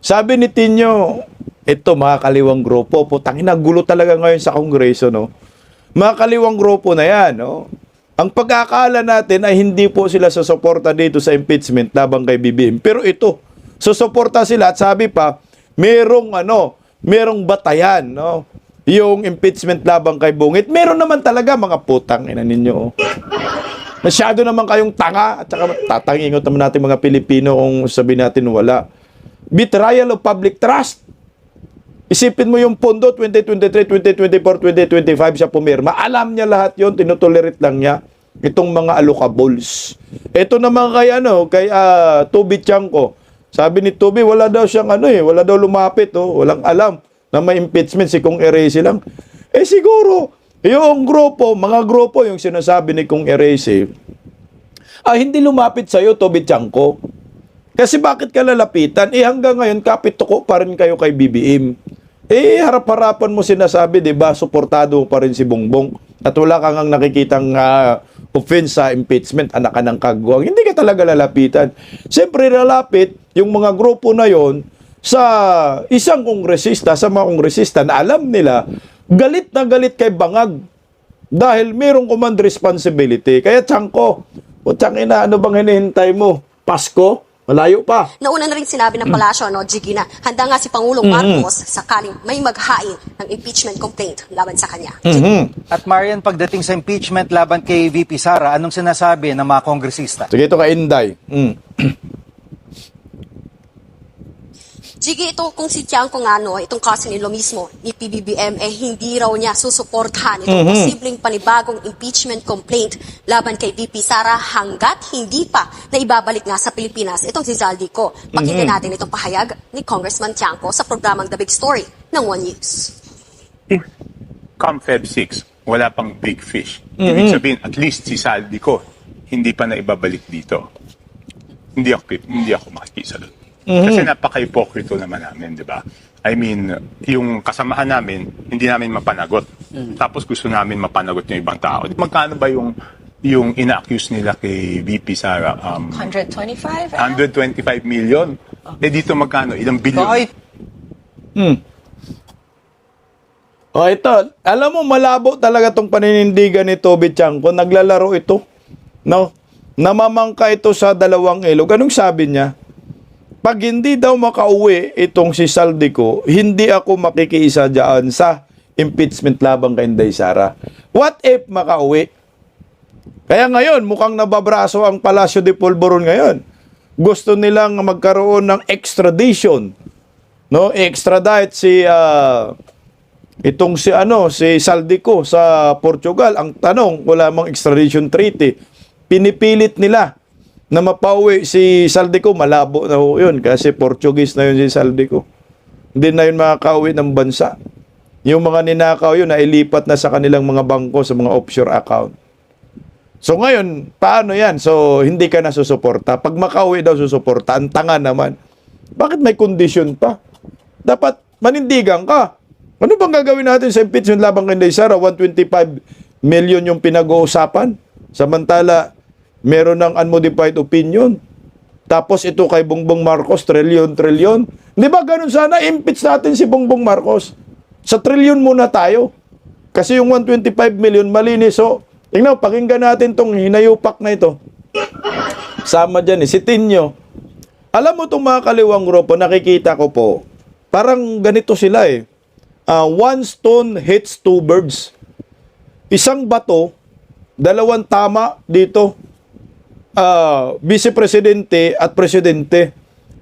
Sabi ni Tinyo, ito mga kaliwang grupo, putang ina, gulo talaga ngayon sa Kongreso, no? Mga kaliwang grupo na yan, no? Ang pag-aakala natin ay hindi po sila susuporta dito sa impeachment labang kay BBM. Pero ito, susuporta sila at sabi pa, merong batayan, no? Yung impeachment labang kay Bungit. Meron naman talaga mga putang ina ninyo, oh. Masyado naman kayong tanga at saka tatangingot naman natin mga Pilipino kung sabihin natin wala. Betrayal of public trust. Isipin mo yung pondo 2023, 2024, 2025 siya pumirma. Alam niya lahat yon, tinutolerate lang niya itong mga allocables. Ito naman kay Toby Chanco. Sabi ni Toby, wala daw siyang wala daw lumapit, walang alam na may impeachment si Kong Erese lang. Siguro, yung mga grupo yung sinasabi ni Kong Erese, hindi lumapit sa'yo, Toby Chanco. Kasi bakit ka lalapitan? Hanggang ngayon, kapit-tuko pa rin kayo kay BBM. Harap-harapan mo sinasabi, di ba, suportado pa rin si Bongbong. At wala kang nakikitang offense sa impeachment, anak ka ng kagwang. Hindi ka talaga lalapitan. Siyempre, lalapit yung mga grupo na yon sa isang kongresista, sa mga kongresista na alam nila, galit na galit kay Bangag. Dahil mayroong command responsibility. Kaya, Chanco, ano bang hinihintay mo? Pasko? Malayo pa. Nauna na rin sinabi ng palasyo, Jiggy, na handa nga si Pangulong Marcos sakaling may maghain ng impeachment complaint laban sa kanya. At Marian, pagdating sa impeachment laban kay VP Sara, anong sinasabi ng mga kongresista? Sige, ito kay Inday. Jiggy, ito kung si Tiangco nga, itong kaso nilo mismo ni PBBM, hindi raw niya susuportahan itong posibleng panibagong impeachment complaint laban kay VP Sara hanggat hindi pa na ibabalik nga sa Pilipinas itong si Zaldico. Pakinggan natin itong pahayag ni Congressman Tiangco sa programang The Big Story ng One News. Come Feb 6, wala pang big fish. Ibig sabihin, at least si Zaldico hindi pa na ibabalik dito. Hindi ako makikisa doon. Kasi napaka-hypocrite naman namin, di ba? I mean, yung kasamahan namin, hindi namin mapanagot. Tapos gusto namin mapanagot yung ibang tao. Magkano ba yung ina-accuse nila kay VP Sara? 125? 125 million. Dito magkano? Ilang bilyon? Ito. Alam mo, malabo talaga tong paninindigan ni Toby Chanco. Naglalaro ito. No? Namamangka ito sa dalawang ilog. Anong sabi niya? Pag hindi daw makauwi itong si Zaldico, hindi ako makikiisa dyan sa impeachment labang kay Inday Sara. What if makauwi? Kaya ngayon, mukhang nababraso ang Palacio de Polvoron ngayon. gusto nilang magkaroon ng extradition, no? I-extradite si si Saldico sa Portugal. Ang tanong, wala mang extradition treaty. Pinipilit nila na mapauwi si Saldico. Malabo na ho yun kasi Portuguese na yun si Saldico. Hindi na yun makakauwi ng bansa. Yung mga ninakaw yun na ilipat na sa kanilang mga bangko sa mga offshore account. So ngayon, paano yan? So hindi ka na susuporta. Pag makauwi daw susuporta, ang tanga naman. Bakit may condition pa? Dapat manindigan ka. Ano bang gagawin natin sa impeachment laban kay Inday Sara? 125 million yung pinag-uusapan. Samantala, meron ng unmodified opinion. Tapos ito kay Bongbong Marcos, trilyon. Di ba ganun sana? Impeach natin si Bongbong Marcos. Sa trilyon muna tayo. Kasi yung 125 million malinis. So, tingnan, pakinggan natin tong hinayupak na ito. Sama dyan si Tinyo. Alam mo itong mga kaliwang grupo, nakikita ko po, parang ganito sila one stone hits two birds. Isang bato, dalawang tama dito. Vice Presidente at Presidente.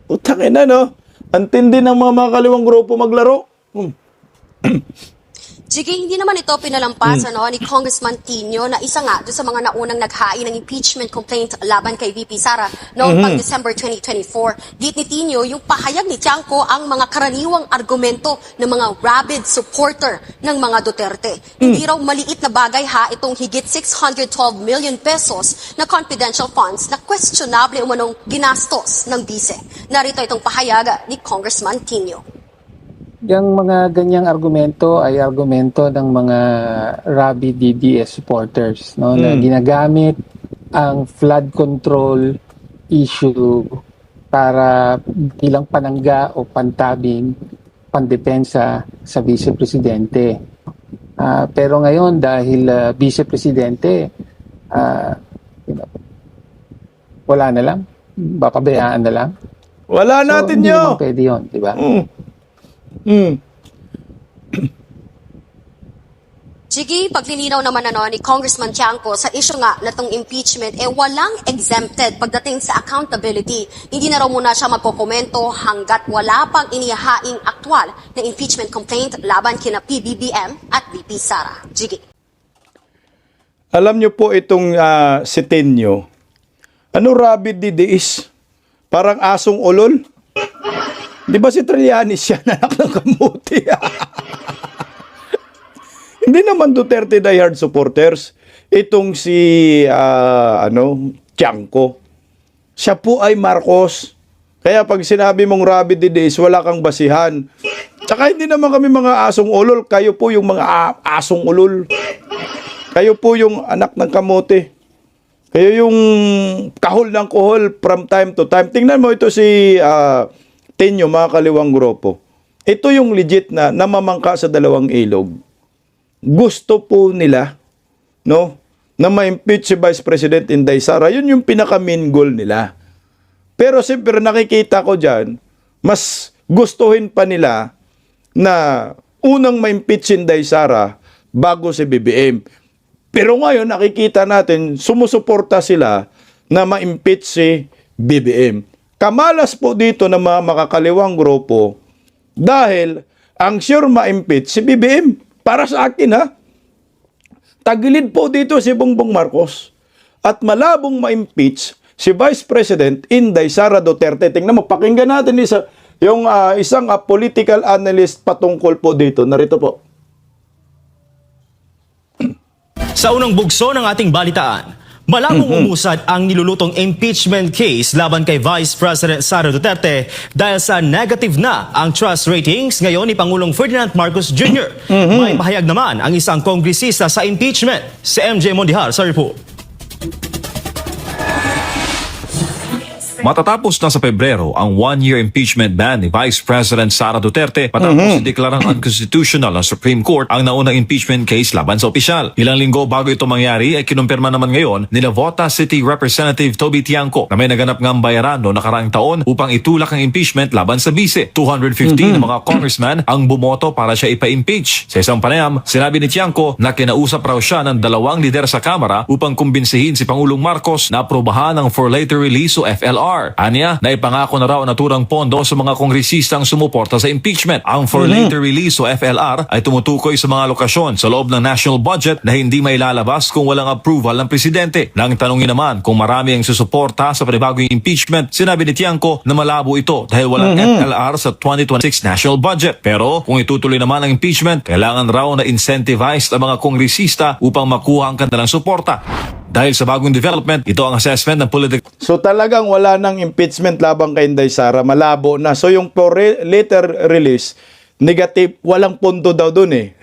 Utangin na, no? Antindi ng mga kaliwang grupo maglaro. Sige, hindi naman ito pinalampas ni Congressman Tino na isa nga doon sa mga naunang naghain ng impeachment complaint laban kay VP Sara noong pag-December 2024. Git ni Tino, yung pahayag ni Tiangco ang mga karaniwang argumento ng mga rabid supporter ng mga Duterte. Hindi raw maliit na bagay itong higit 612 million pesos na confidential funds na questionable umanong ginastos ng bise. Narito itong pahayag ni Congressman Tino. Yung mga ganyang argumento ay argumento ng mga rabid DDS supporters, no, na ginagamit ang flood control issue para bilang panangga o pantabing pandepensa sa Vice Presidente. Pero ngayon dahil Vice Presidente, wala na lang, papabayaan na lang. Wala natin hindi yun. naman pwede yun, di ba? Sige, paglilinaw naman ni Congressman Tiangco sa issue nga na itong impeachment, walang exempted pagdating sa accountability. Hindi na raw muna siya magkokomento hanggat wala pang inihahaing aktwal na impeachment complaint laban kina PBBM at VP Sara. Sige. Alam niyo po itong si Tenyo, ano rabid didiis? Parang asong ulol? Di ba si Trillanes siya anak ng kamuti? Hindi naman Duterte diehard supporters. Itong si Tiangco. Siya po ay Marcos. Kaya pag sinabi mong rabid didiis, wala kang basihan. Tsaka hindi naman kami mga asong ulol. Kayo po yung mga asong ulol. Kayo po yung anak ng kamote. Kayo yung kahol ng kuhol from time to time. Tingnan mo ito si Tenyo, mga kaliwang grupo. Ito yung legit na namamangka sa dalawang ilog. Gusto po nila, no, na ma-impeach si Vice President Inday Sara. Yun yung pinaka-main goal nila. Pero siyempre nakikita ko dyan, mas gustuhin pa nila na unang ma-impeach si Inday Sara bago si BBM. Pero ngayon nakikita natin, sumusuporta sila na ma-impeach si BBM. Kamalas po dito ng mga makakaliwang grupo dahil ang sure ma-impeach si BBM. Para sa akin tagilid po dito si Bongbong Marcos at malabong ma-impeach si Vice President Inday Sara Duterte. Tingnan mo, pakinggan natin yung isang political analyst patungkol po dito. Narito po. Sa unang bugso ng ating balitaan, malabong umusad ang nilulutong impeachment case laban kay Vice President Sara Duterte dahil sa negative na ang trust ratings ngayon ni Pangulong Ferdinand Marcos Jr. May pahayag naman ang isang kongresista sa impeachment, si MJ Mondihar sa report. Matatapos na sa Pebrero ang one-year impeachment ban ni Vice President Sara Duterte matapos ideklarang unconstitutional ng Supreme Court ang naunang impeachment case laban sa opisyal. Ilang linggo bago ito mangyari ay kinumpirma naman ngayon ni Navota City Representative Toby Tiangco na may naganap ngang bayaran noong nakaraang taon upang itulak ang impeachment laban sa bise. 250 na mga congressman ang bumoto para siya ipa-impeach. Sa isang panayam, sinabi ni Tiangco na kinausap raw siya ng dalawang lider sa Kamara upang kumbinsihin si Pangulong Marcos na aprobahan ang for later release o FLR FLR. Anya, naipangako na raw ang naturang pondo sa mga kongresistang sumuporta sa impeachment. Ang for later release o FLR ay tumutukoy sa mga lokasyon sa loob ng national budget na hindi mailalabas kung walang approval ng presidente. Nang tanungin naman kung marami ang susuporta sa panibagong impeachment, sinabi ni Tiangco na malabo ito dahil walang FLR sa 2026 national budget. Pero kung itutuloy naman ang impeachment, kailangan raw na incentivized ang mga kongresista upang makuha ang kanilang suporta. Dahil sa bagong development, ito ang assessment ng political. So talagang wala nang impeachment labang kay Inday Sara, malabo na. So yung later release, negative, walang punto daw dun eh.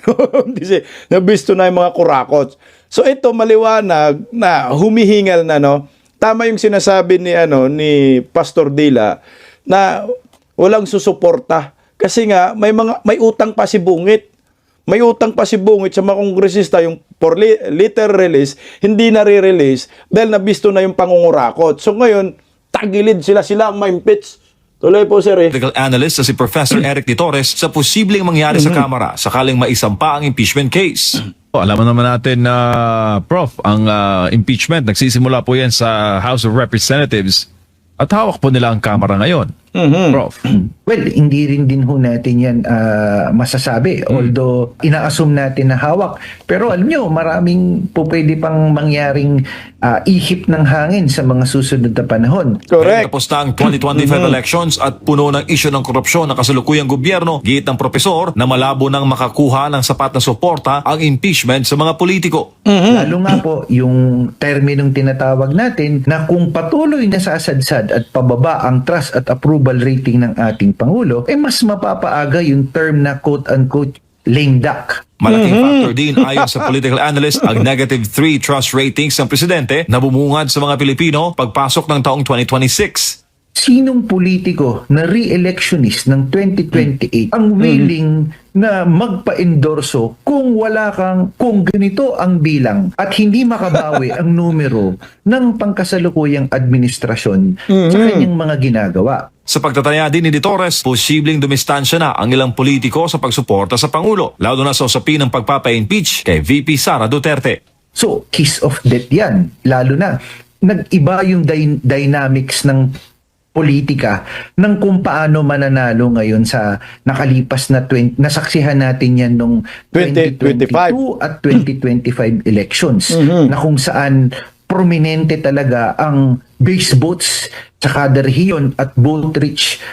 Kasi nabisto na yung mga kurakot. So ito maliwanag na humihingal na, no. Tama yung sinasabi ni Pastor Dila na walang susuporta kasi nga may utang pa si Bungit. May utang pa si Bungit sa mga kongresista, yung for later release, hindi na re-release dahil nabisto na yung pangungurakot. So ngayon, tagilid sila ang ma-impeach. Tuloy po, sir. Political analyst na si Professor Eric De Torres sa posibleng mangyari sa Kamara sakaling maisampa ang impeachment case. Alam naman natin na, Prof, ang impeachment, nagsisimula po yan sa House of Representatives at hawak po nila ang Kamara ngayon. Prof. Well, hindi rin din ho natin yan masasabi. Although, ina-assume natin na hawak. Pero alam nyo, maraming po pwede pang mangyaring ihip ng hangin sa mga susunod na panahon. Correct. Tapos na ang 2025 elections at puno ng isyu ng korupsyon ng kasalukuyang gobyerno, giit ng profesor na malabo nang makakuha ng sapat na suporta ang impeachment sa mga politiko. Lalo nga po, yung terminong tinatawag natin na kung patuloy na sasadsad at pababa ang trust at approval rating ng ating Pangulo, mas mapapaaga yung term na quote-unquote lame duck. Malaking factor din ayon sa political analyst ang negative 3 trust ratings ng presidente na bumungad sa mga Pilipino pagpasok ng taong 2026. Sinong politiko na re-electionist ng 2028 ang willing na magpa-endorso kung kung ganito ang bilang at hindi makabawi ang numero ng pangkasalukuyang administrasyon sa kanyang mga ginagawa? Sa pagtataya din ni De Torres, posibleng dumistansya na ang ilang politiko sa pagsuporta sa Pangulo, lalo na sa usapin ng pagpapa-impeach kay VP Sara Duterte. So, kiss of death yan. Lalo na, nag-iba yung dynamics ng politika ng kung paano mananalo ngayon sa nakalipas na nasaksihan natin yan nung 2022 at 2025 elections na kung saan prominente talaga ang base votes sa kada rehiyon at vote-rich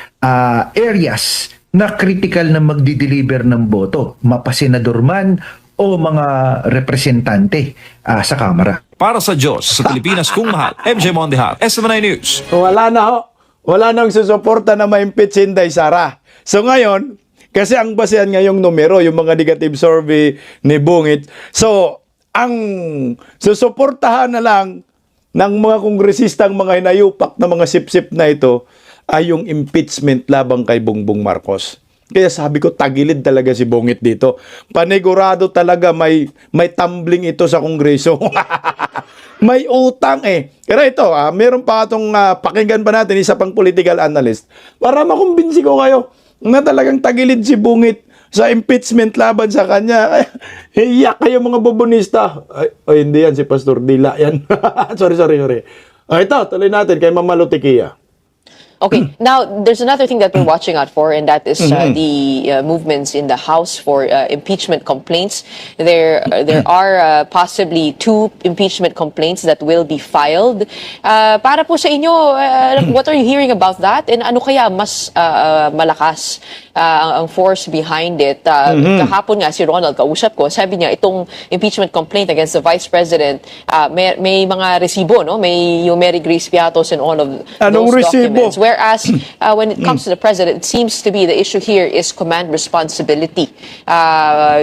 areas na critical na magdi-deliver ng boto, mapasenador man o mga representante sa Kamara. Para sa Diyos, sa Pilipinas kung mahal, MJ Mondihar, SMNI News. Wala na ho. Wala nang susuporta na ma-impeach si Inday Sara. So ngayon, kasi ang basehan ngayong numero, yung mga negative survey ni Bungit. So, ang susuportahan na lang ng mga kongresistang mga hinayupak na mga sip-sip na ito ay yung impeachment labang kay Bongbong Marcos. Kaya sabi ko, tagilid talaga si Bungit dito. Panigurado talaga may tumbling ito sa Kongreso. May utang eh. Pero ito, meron pa itong pakinggan pa natin, isa pang political analyst, para makumbinsi ko kayo na talagang tagilid si Bungit sa impeachment laban sa kanya. Hiyak kayo mga bubunista. Ay, hindi yan, si Pastor Dila yan. sorry. Ito, tuloy natin kay Mama Lutikia. Okay, now there's another thing that we're watching out for, and that is the movements in the House for impeachment complaints. There are possibly 2 impeachment complaints that will be filed. Para po sa inyo, what are you hearing about that? And ano kaya mas malakas ang force behind it? Kahapon nga si Ronald, kausap ko, sabi niya itong impeachment complaint against the Vice President, may mga resibo, no? May yung Mary Grace Piatos and all of those documents. Whereas when it comes to the president, it seems to be the issue here is command responsibility.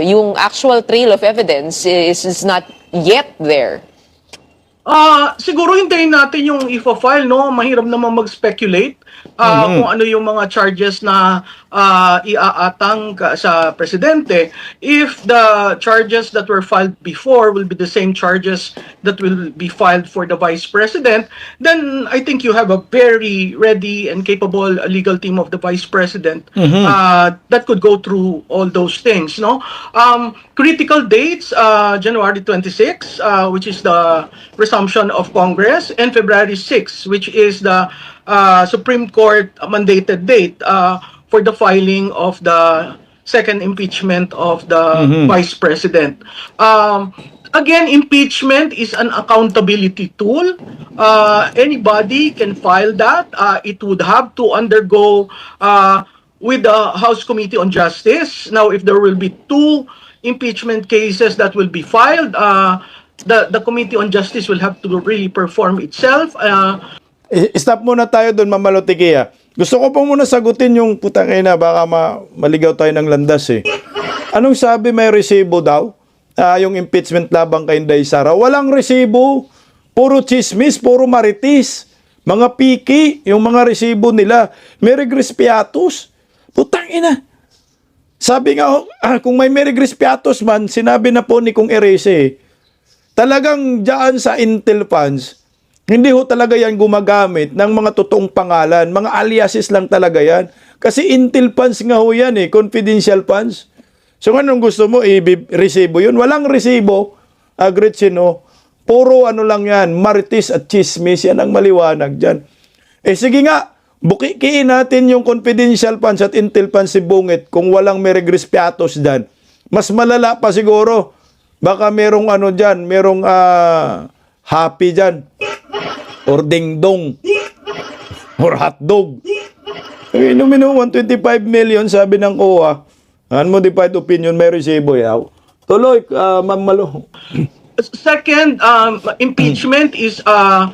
Yung actual trail of evidence is not yet there. Siguro hintayin natin yung ifo-file, no? Mahirap naman mag-speculate kung ano yung mga charges na iaatang sa presidente. If the charges that were filed before will be the same charges that will be filed for the vice president, then I think you have a very ready and capable legal team of the vice president that could go through all those things, no? critical dates, January 26, which is the resumption of Congress, and February 6, which is the Supreme Court mandated date for the filing of the second impeachment of the Vice President. Again, impeachment is an accountability tool. Anybody can file that. It would have to undergo with the House Committee on Justice. Now, if there will be 2 impeachment cases that will be filed, the Committee on Justice will have to really perform itself. Stop muna tayo doon, Ma'am Malutikia. Gusto ko pa muna sagutin yung putang ina, baka maligaw tayo ng landas eh. Anong sabi, may resibo daw? Yung impeachment labang kay Inday Sara. Walang resibo. Puro chismis, puro maritis. Mga piki, yung mga resibo nila. Mary Grace Piatos. Putang ina. Sabi nga, kung may Mary Grace Piatos man, sinabi na po ni Kong Erese, talagang dyan sa Intel funds, hindi ho talaga yan gumagamit ng mga totoong pangalan. Mga aliases lang talaga yan. Kasi Intel funds nga ho yan eh, confidential funds. So anong gusto mo, i-resibo yun? Walang resibo, Gretchen, no? Puro ano lang yan, maritis at chismis, yan ang maliwanag dyan. Sige nga, bukikiin natin yung confidential funds at Intel funds si Bungit kung walang Mary Grace Piatos dyan. Mas malala pa siguro. Baka merong ano dyan, merong happy dyan. Or dingdong. Or hotdog. Inumin mo, 125 million, sabi ng COA. Unmodified opinion, may resibo yaw. Tuloy, Ma'am Malo. Second, impeachment is a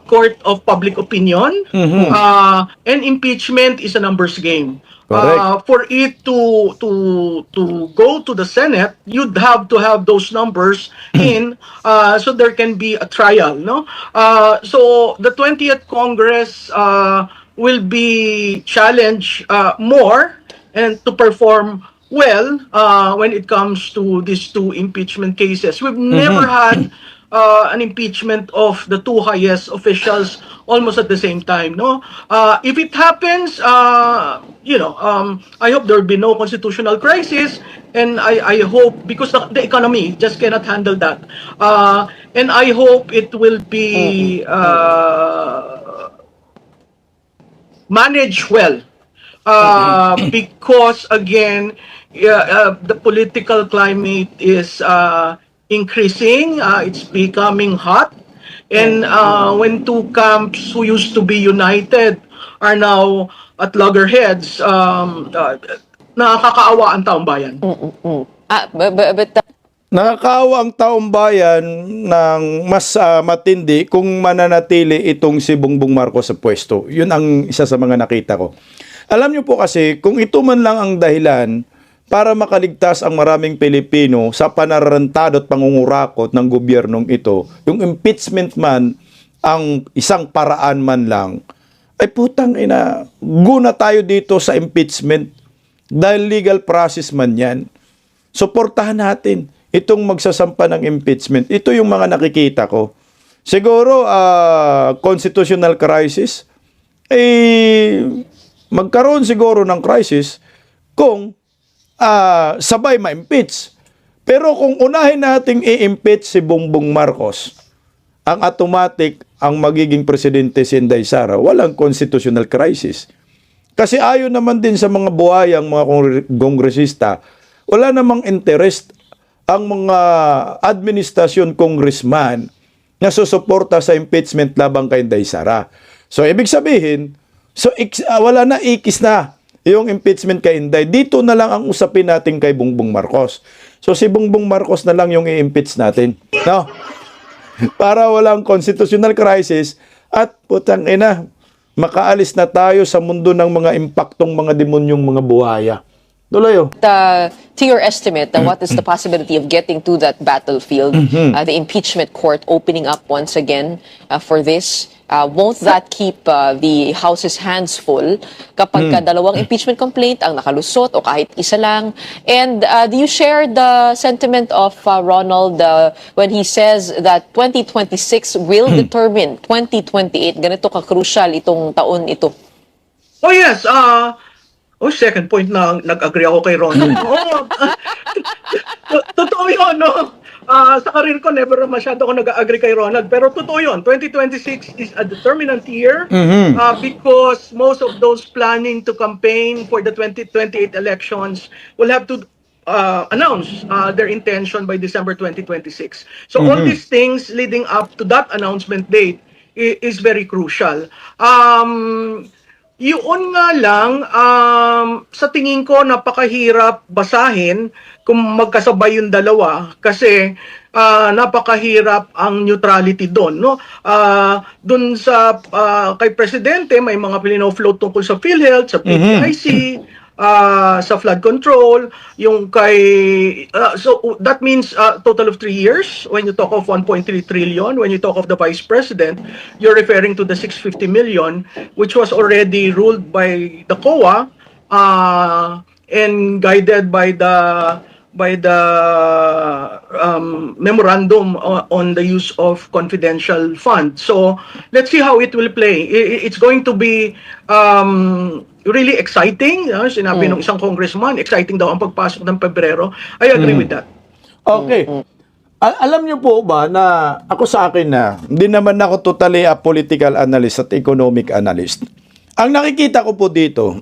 court of public opinion, and impeachment is a numbers game. For it to go to the Senate, you'd have to have those numbers in, so there can be a trial. No, so the 20th Congress will be challenged more and to perform well when it comes to these 2 impeachment cases. We've never had an impeachment of the 2 highest officials almost at the same time. No, if it happens, I hope there will be no constitutional crisis, and I hope, because the economy just cannot handle that, and I hope it will be managed well. Because again, the political climate is increasing, it's becoming hot, and when 2 camps who used to be united are now at loggerheads, nakakaawa ang taong bayan. Nakakaawa ang taong bayan ng mas matindi kung mananatili itong si Bongbong Marcos sa pwesto. Yun ang isa sa mga nakita ko. Alam niyo po kasi, kung ito man lang ang dahilan para makaligtas ang maraming Pilipino sa panarantado at pangungurakot ng gobyernong ito, yung impeachment man ang isang paraan man lang, ay putang ina, guna tayo dito sa impeachment dahil legal process man yan. Suportahan natin itong magsasampa ng impeachment. Ito yung mga nakikita ko. Siguro, constitutional crisis, magkaroon siguro ng crisis kung sabay ma-impeach. Pero kung unahin nating i-impeach si Bongbong Marcos, ang automatic ang magiging presidente si Inday Sara, walang constitutional crisis. Kasi ayon naman din sa mga buhayang mga kongresista, wala namang interest ang mga administrasyon congressman na susuporta sa impeachment labang kay Inday Sara. So, ibig sabihin, wala na, ikis na yung impeachment kay Inday. Dito na lang ang usapin natin kay Bongbong Marcos. So, si Bongbong Marcos na lang yung i-impeach natin. No? Para walang constitutional crisis at putang ina, makaalis na tayo sa mundo ng mga impaktong mga demonyong mga buhaya. Tuloy. To your estimate, what is the possibility of getting to that battlefield, the impeachment court opening up once again for this? Won't that keep the House's hands full kapag dalawang impeachment complaint ang nakalusot o kahit isa lang? And do you share the sentiment of Ronald when he says that 2026 will determine 2028? Ganito ka-crucial itong taon ito. Oh yes, second point na nag-agree ako kay Ronald. Totoo yun, no? Sa karir ko, never masyado ako nag-agree kay Ronald. Pero totoo yun, 2026 is a determinant year because most of those planning to campaign for the 2028 elections will have to announce their intention by December 2026. So all these things leading up to that announcement date is very crucial. Yun nga lang, sa tingin ko napakahirap basahin kung magkasabay yung dalawa kasi napakahirap ang neutrality doon, no? Doon sa kay presidente may mga pinino-float tungkol sa PhilHealth, sa PTIC, sa flood control, yung kay so that means total of 3 years. When you talk of 1.3 trillion, when you talk of the vice president, you're referring to the 650 million which was already ruled by the COA and guided by the memorandum on the use of confidential funds. So let's see how it will play. It's going to be really exciting. Sinabi ng isang congressman, exciting daw ang pagpasok ng Pebrero. I agree with that. Okay. Alam niyo po ba na ako sa akin na hindi naman ako totally a political analyst at economic analyst. Ang nakikita ko po dito,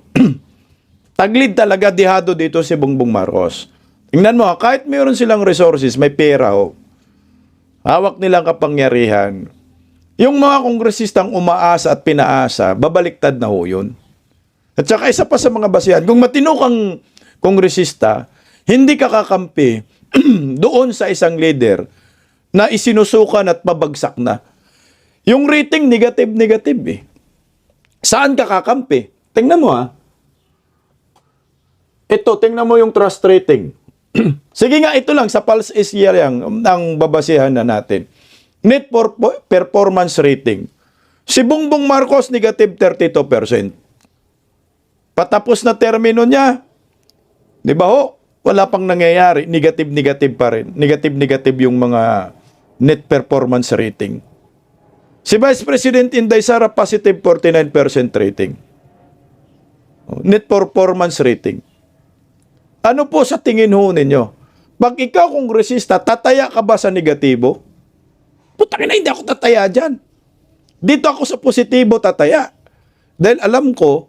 taglid talaga dihado dito si Bongbong Marcos. Tingnan mo, kahit mayroon silang resources, may pera hawak nilang kapangyarihan. Yung mga kongresistang umaasa at pinaasa, babaliktad na ho yun. At saka isa pa sa mga basihan, kung matino kang kongresista, hindi ka kakampi doon sa isang leader na isinusukan at pabagsak na. Yung rating negative eh. Saan ka kakampi? Tingnan mo Ito, tingnan mo yung trust rating. Sige nga, ito lang, sa Pulse Asia lang ang babasihan na natin. Net performance rating. Si Bongbong Marcos, negative 32%. Patapos na termino niya, di ba wala pang nangyayari, negative pa rin. Negative yung mga net performance rating. Si Vice President Inday Sara, positive 49% rating. Net performance rating. Ano po sa tingin ho ninyo? Pag ikaw kongresista, tataya ka ba sa negatibo? Putangina, hindi ako tataya dyan. Dito ako sa positibo tataya. Dahil alam ko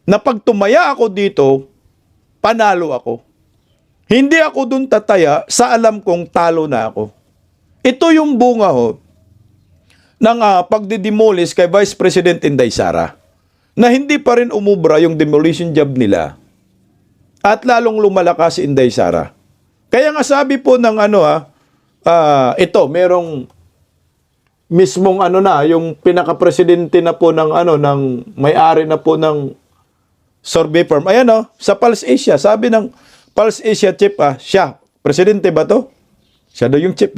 na pag tumaya ako dito, panalo ako. Hindi ako dun tataya sa alam kong talo na ako. Ito yung bunga ng pagdidemolish kay Vice President Inday Sara na hindi pa rin umubra yung demolition job nila. At lalong lumalakas si Inday Sara. Kaya nga sabi po ng ito, merong mismong yung pinaka-presidente na po ng ng may-ari na po ng survey firm. Ayan sa Pulse Asia, sabi ng Pulse Asia chief siya, presidente ba to? Siya daw yung chief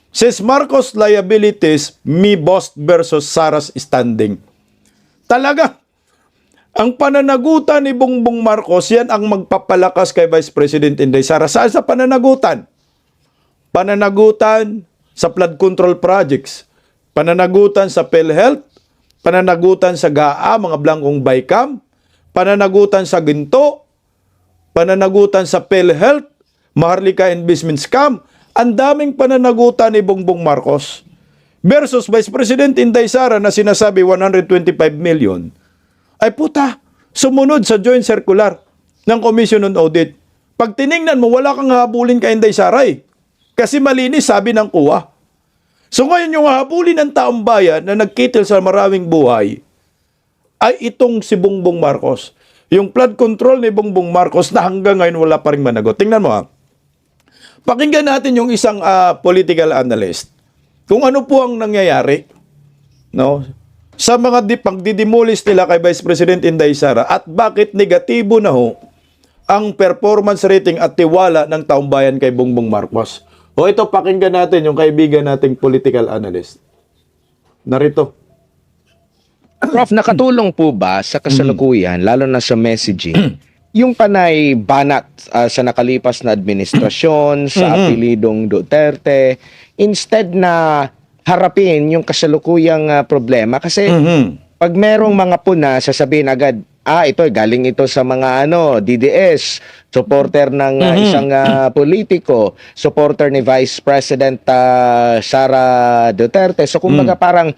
Says Marcos liabilities, me boss versus Sara's standing. Talaga, ang pananagutan ni Bongbong Marcos, yan ang magpapalakas kay Vice President Inday Sara. Saan sa pananagutan? Pananagutan sa flood control projects, pananagutan sa PhilHealth, pananagutan sa GAA, mga blankong BICAM, pananagutan sa Ginto, pananagutan sa PhilHealth, Maharlika Investment Scam. Ang daming pananagutan ni Bongbong Marcos versus Vice President Inday Sara na sinasabi 125 million. Ay puta, sumunod sa joint circular ng Commission on Audit. Pag tiningnan mo, wala kang habulin kay Inday Sara Kasi malinis, sabi ng COA. So ngayon yung habulin ng taong bayan na nagkitil sa maraming buhay ay itong si Bongbong Marcos. Yung flood control ni Bongbong Marcos na hanggang ngayon wala pa rin managot. Tingnan mo Pakinggan natin yung isang political analyst. Kung ano po ang nangyayari, sa mga pagdidemolish nila kay Vice President Inday Sara at bakit negatibo na ang performance rating at tiwala ng taong bayan kay Bongbong Marcos. Ito, pakinggan natin yung kaibigan nating political analyst. Narito. Prof, nakatulong po ba sa kasalukuyan, lalo na sa messaging, yung panay banat sa nakalipas na administrasyon, sa apelidong Duterte, instead na harapin yung kasalukuyang problema? Kasi pag merong mga puna, sasabihin agad, ito galing ito sa mga DDS, supporter ng isang politiko, supporter ni Vice President Sara Duterte. So kumbaga parang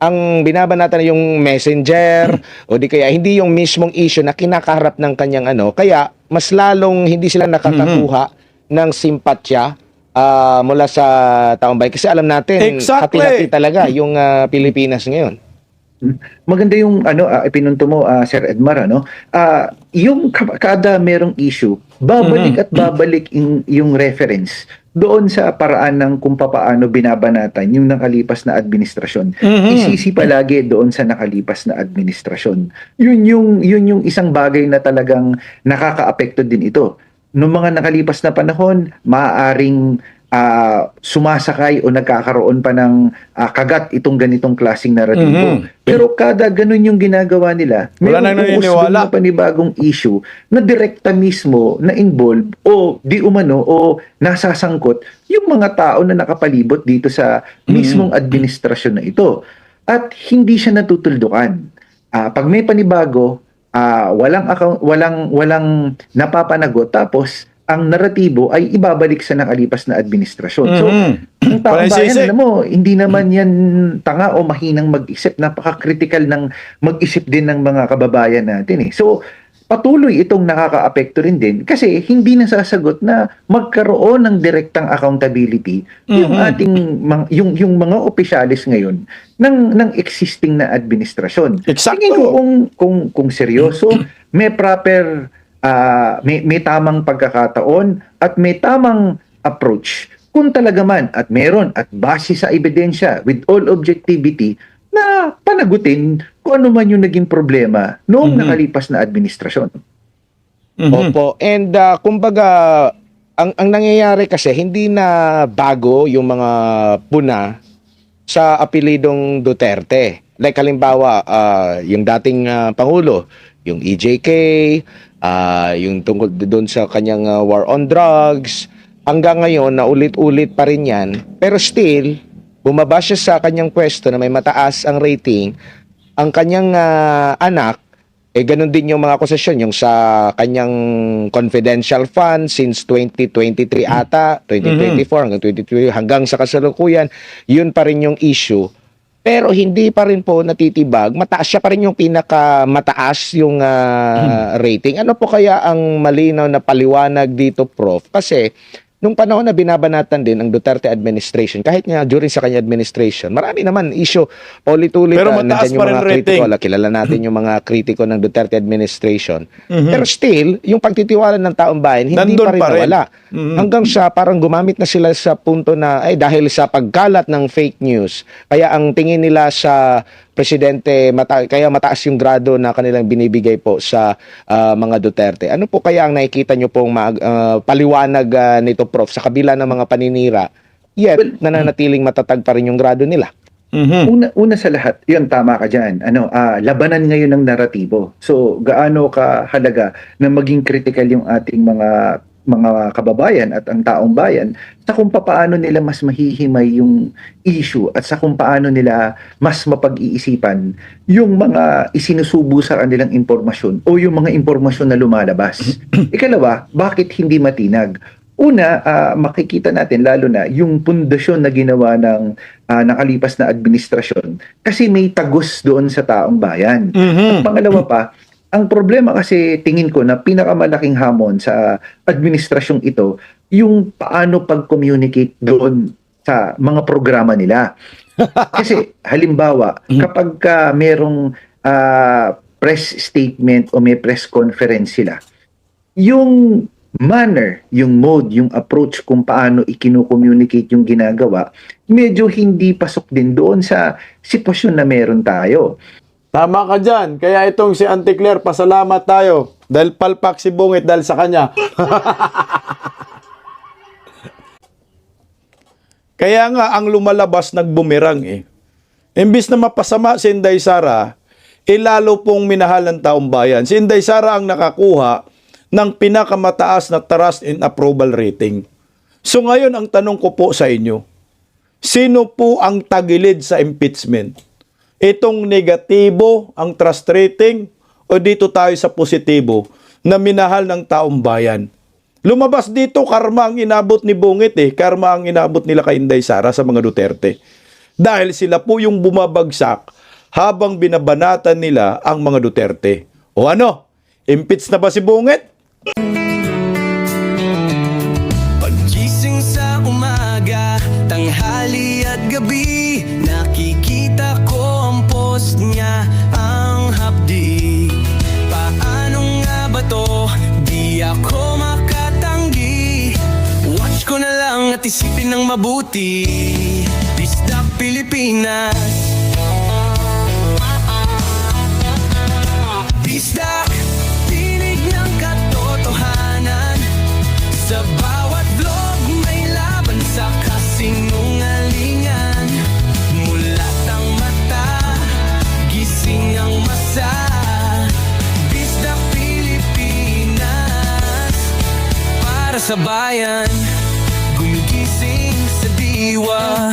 ang binabanatan yung messenger o di kaya hindi yung mismong issue na kinakaharap ng kanyang kaya mas lalong hindi sila nakakakuha ng simpatya mula sa taong bayan. Kasi alam natin, Exactly. hati-hati talaga yung Pilipinas ngayon. Maganda yung ipinunto mo, Sir Edmar, yung kada merong issue, babalik at babalik yung reference doon sa paraan ng kung paano binabanatan yung nakalipas na administrasyon. Isisi palagi doon sa nakalipas na administrasyon. Yun yung isang bagay na talagang nakakaapekto din ito. Noong mga nakalipas na panahon, maaaring sumasakay o nagkakaroon pa ng kagat itong ganitong klaseng naratibo. Pero kada ganun yung ginagawa nila, Wala nang naniniwala. na panibagong issue na direkta mismo na involve o di umano o nasasangkot yung mga tao na nakapalibot dito sa mismong administrasyon na ito. At hindi siya natutuldukan. Pag may panibago, walang napapanagot, tapos ang naratibo ay ibabalik sa nakalipas na administrasyon. So, ang taong bayan, alam mo, hindi naman yan tanga o mahinang mag-isip. Napaka-critical ng mag-isip din ng mga kababayan natin. So, patuloy itong nakaka-apekto rin din kasi hindi nasasagot na magkaroon ng direktang accountability yung ating yung mga opisyalis ngayon ng existing na administrasyon. Tingin ko kung seryoso, may proper may tamang pagkakataon at may tamang approach kung talaga man at meron at base sa ebidensya with all objectivity na panagutin kung ano man yung naging problema noong nakalipas na administrasyon. Opo. And kumbaga, ang nangyayari kasi hindi na bago yung mga puna sa apelidong Duterte. Like halimbawa, yung dating Pangulo, yung EJK, yung tungkol doon sa kanyang war on drugs, hanggang ngayon na ulit-ulit pa rin yan. Pero still, bumaba siya sa kanyang pwesto na may mataas ang rating. Ang kanyang anak, ganun din yung mga akusasyon, yung sa kanyang confidential fund since 2023 ata, 2024 hanggang 2023, hanggang sa kasalukuyan, yun pa rin yung issue. Pero hindi pa rin po natitibag. Mataas siya pa rin yung pinakamataas yung rating. Ano po kaya ang malinaw na paliwanag dito, Prof? Kasi nung panahon na binabanatan din ang Duterte administration, kahit nga during sa kanya administration, marami naman issue, ulit-ulit. Pero mataas pa rin rating. Kilala natin yung mga kritiko ng Duterte administration. Pero still, yung pagtitiwala ng taong bayan, hindi Nandun pa rin pa rin. nawala. Hanggang sa parang gumamit na sila sa punto na, dahil sa pagkalat ng fake news, kaya ang tingin nila sa presidente, kaya mataas yung grado na kanilang binibigay po sa mga Duterte. Ano po kaya ang nakikita nyo pong paliwanag nito, Prof, sa kabila ng mga paninira, yet nananatiling matatag pa rin yung grado nila? Una sa lahat, yun, tama ka dyan. Labanan ngayon ng naratibo. So, gaano kahalaga na maging critical yung ating mga kababayan at ang taong bayan sa kung paano nila mas mahihimay yung issue at sa kung paano nila mas mapag-iisipan yung mga isinusubo sa kanilang impormasyon o yung mga impormasyon na lumalabas. Ikalawa, bakit hindi matinag? Una, makikita natin lalo na yung pundasyon na ginawa ng nakalipas na administrasyon kasi may tagos doon sa taong bayan. At pangalawa pa, ang problema kasi tingin ko na pinakamalaking hamon sa administrasyong ito, yung paano pag-communicate doon sa mga programa nila. Kasi halimbawa, kapag merong press statement o may press conference sila, yung manner, yung mode, yung approach kung paano ikino-communicate yung ginagawa, medyo hindi pasok din doon sa sitwasyon na meron tayo. Tama ka dyan. Kaya itong si Auntie Claire, pasalamat tayo. Dahil palpak si Bungit dahil sa kanya. Kaya nga, ang lumalabas nagbumirang eh. Imbis na mapasama si Inday Sara, lalo pong minahal ng taong bayan. Si Inday Sara ang nakakuha ng pinakamataas na trust and approval rating. So ngayon, ang tanong ko po sa inyo, sino po ang tagilid sa impeachment? Itong negatibo ang trust rating o dito tayo sa positibo na minahal ng taong bayan? Lumabas dito, karma ang inabot ni Bungit karma ang inabot nila kay Inday Sara sa mga Duterte. Dahil sila po yung bumabagsak habang binabanatan nila ang mga Duterte. O ano? Impeach na ba si Bungit? Paggising sa umaga, tanghali at gabi, nakikita ko ang post niya, ang hapdi. Paano nga ba to? Di ako makatanggi. Watch ko na lang at isipin ng mabuti. Bisdak Pilipinas. Bisdak, tinig ng katotohanan. Sa bawat vlog may laban sa kasinungalingan. Mulat ang mata, gising ang masa. Bisdak Pilipinas, para sa bayan, gumigising sa diwa.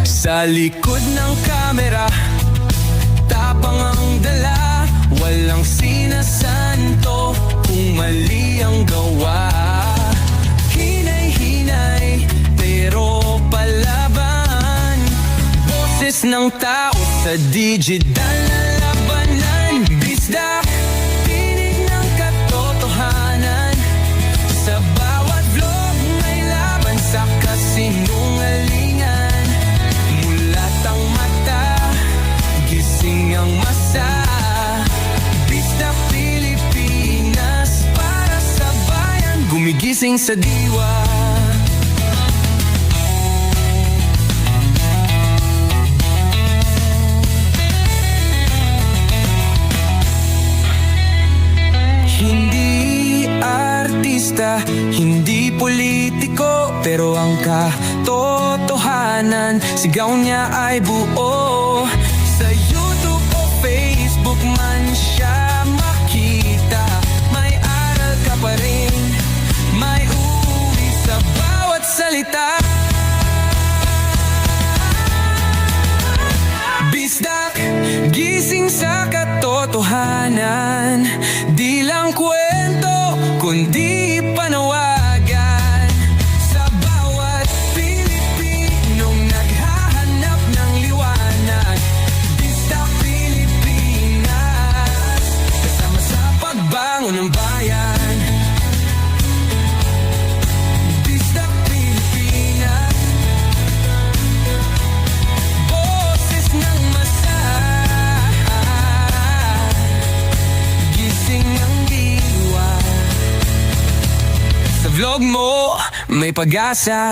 Sa likod ng kamera, tapang ang dala, walang sinasanto kung mali ang gawa. Hinay-hinay, pero palaban. Boses ng tao sa digital na labanan. Bisdak, tinig ng katotohanan. Sa bawat vlog may laban sa kasinungalingan. Mulat ang mata, gising ang masa. Bisdak Pilipinas, para sa bayan, gumigising sa diwa. Hindi artista, hindi politiko, pero ang katotohanan, sigaw niya ay buo. Sa YouTube o Facebook man siya makita, may aral ka pa rin, may uwi sa bawat salita. Bisdak, gising sa katotohanan, di lang kwento, kundi panawagan. Sa bawat Pilipinong naghahanap ng liwanag. Bisdak Pilipinas, kasama sa pagbangon ng bayan. Bisdak Pilipinas, boses ng masa, gising ang diwa. Sa vlog mo, may pag-asa.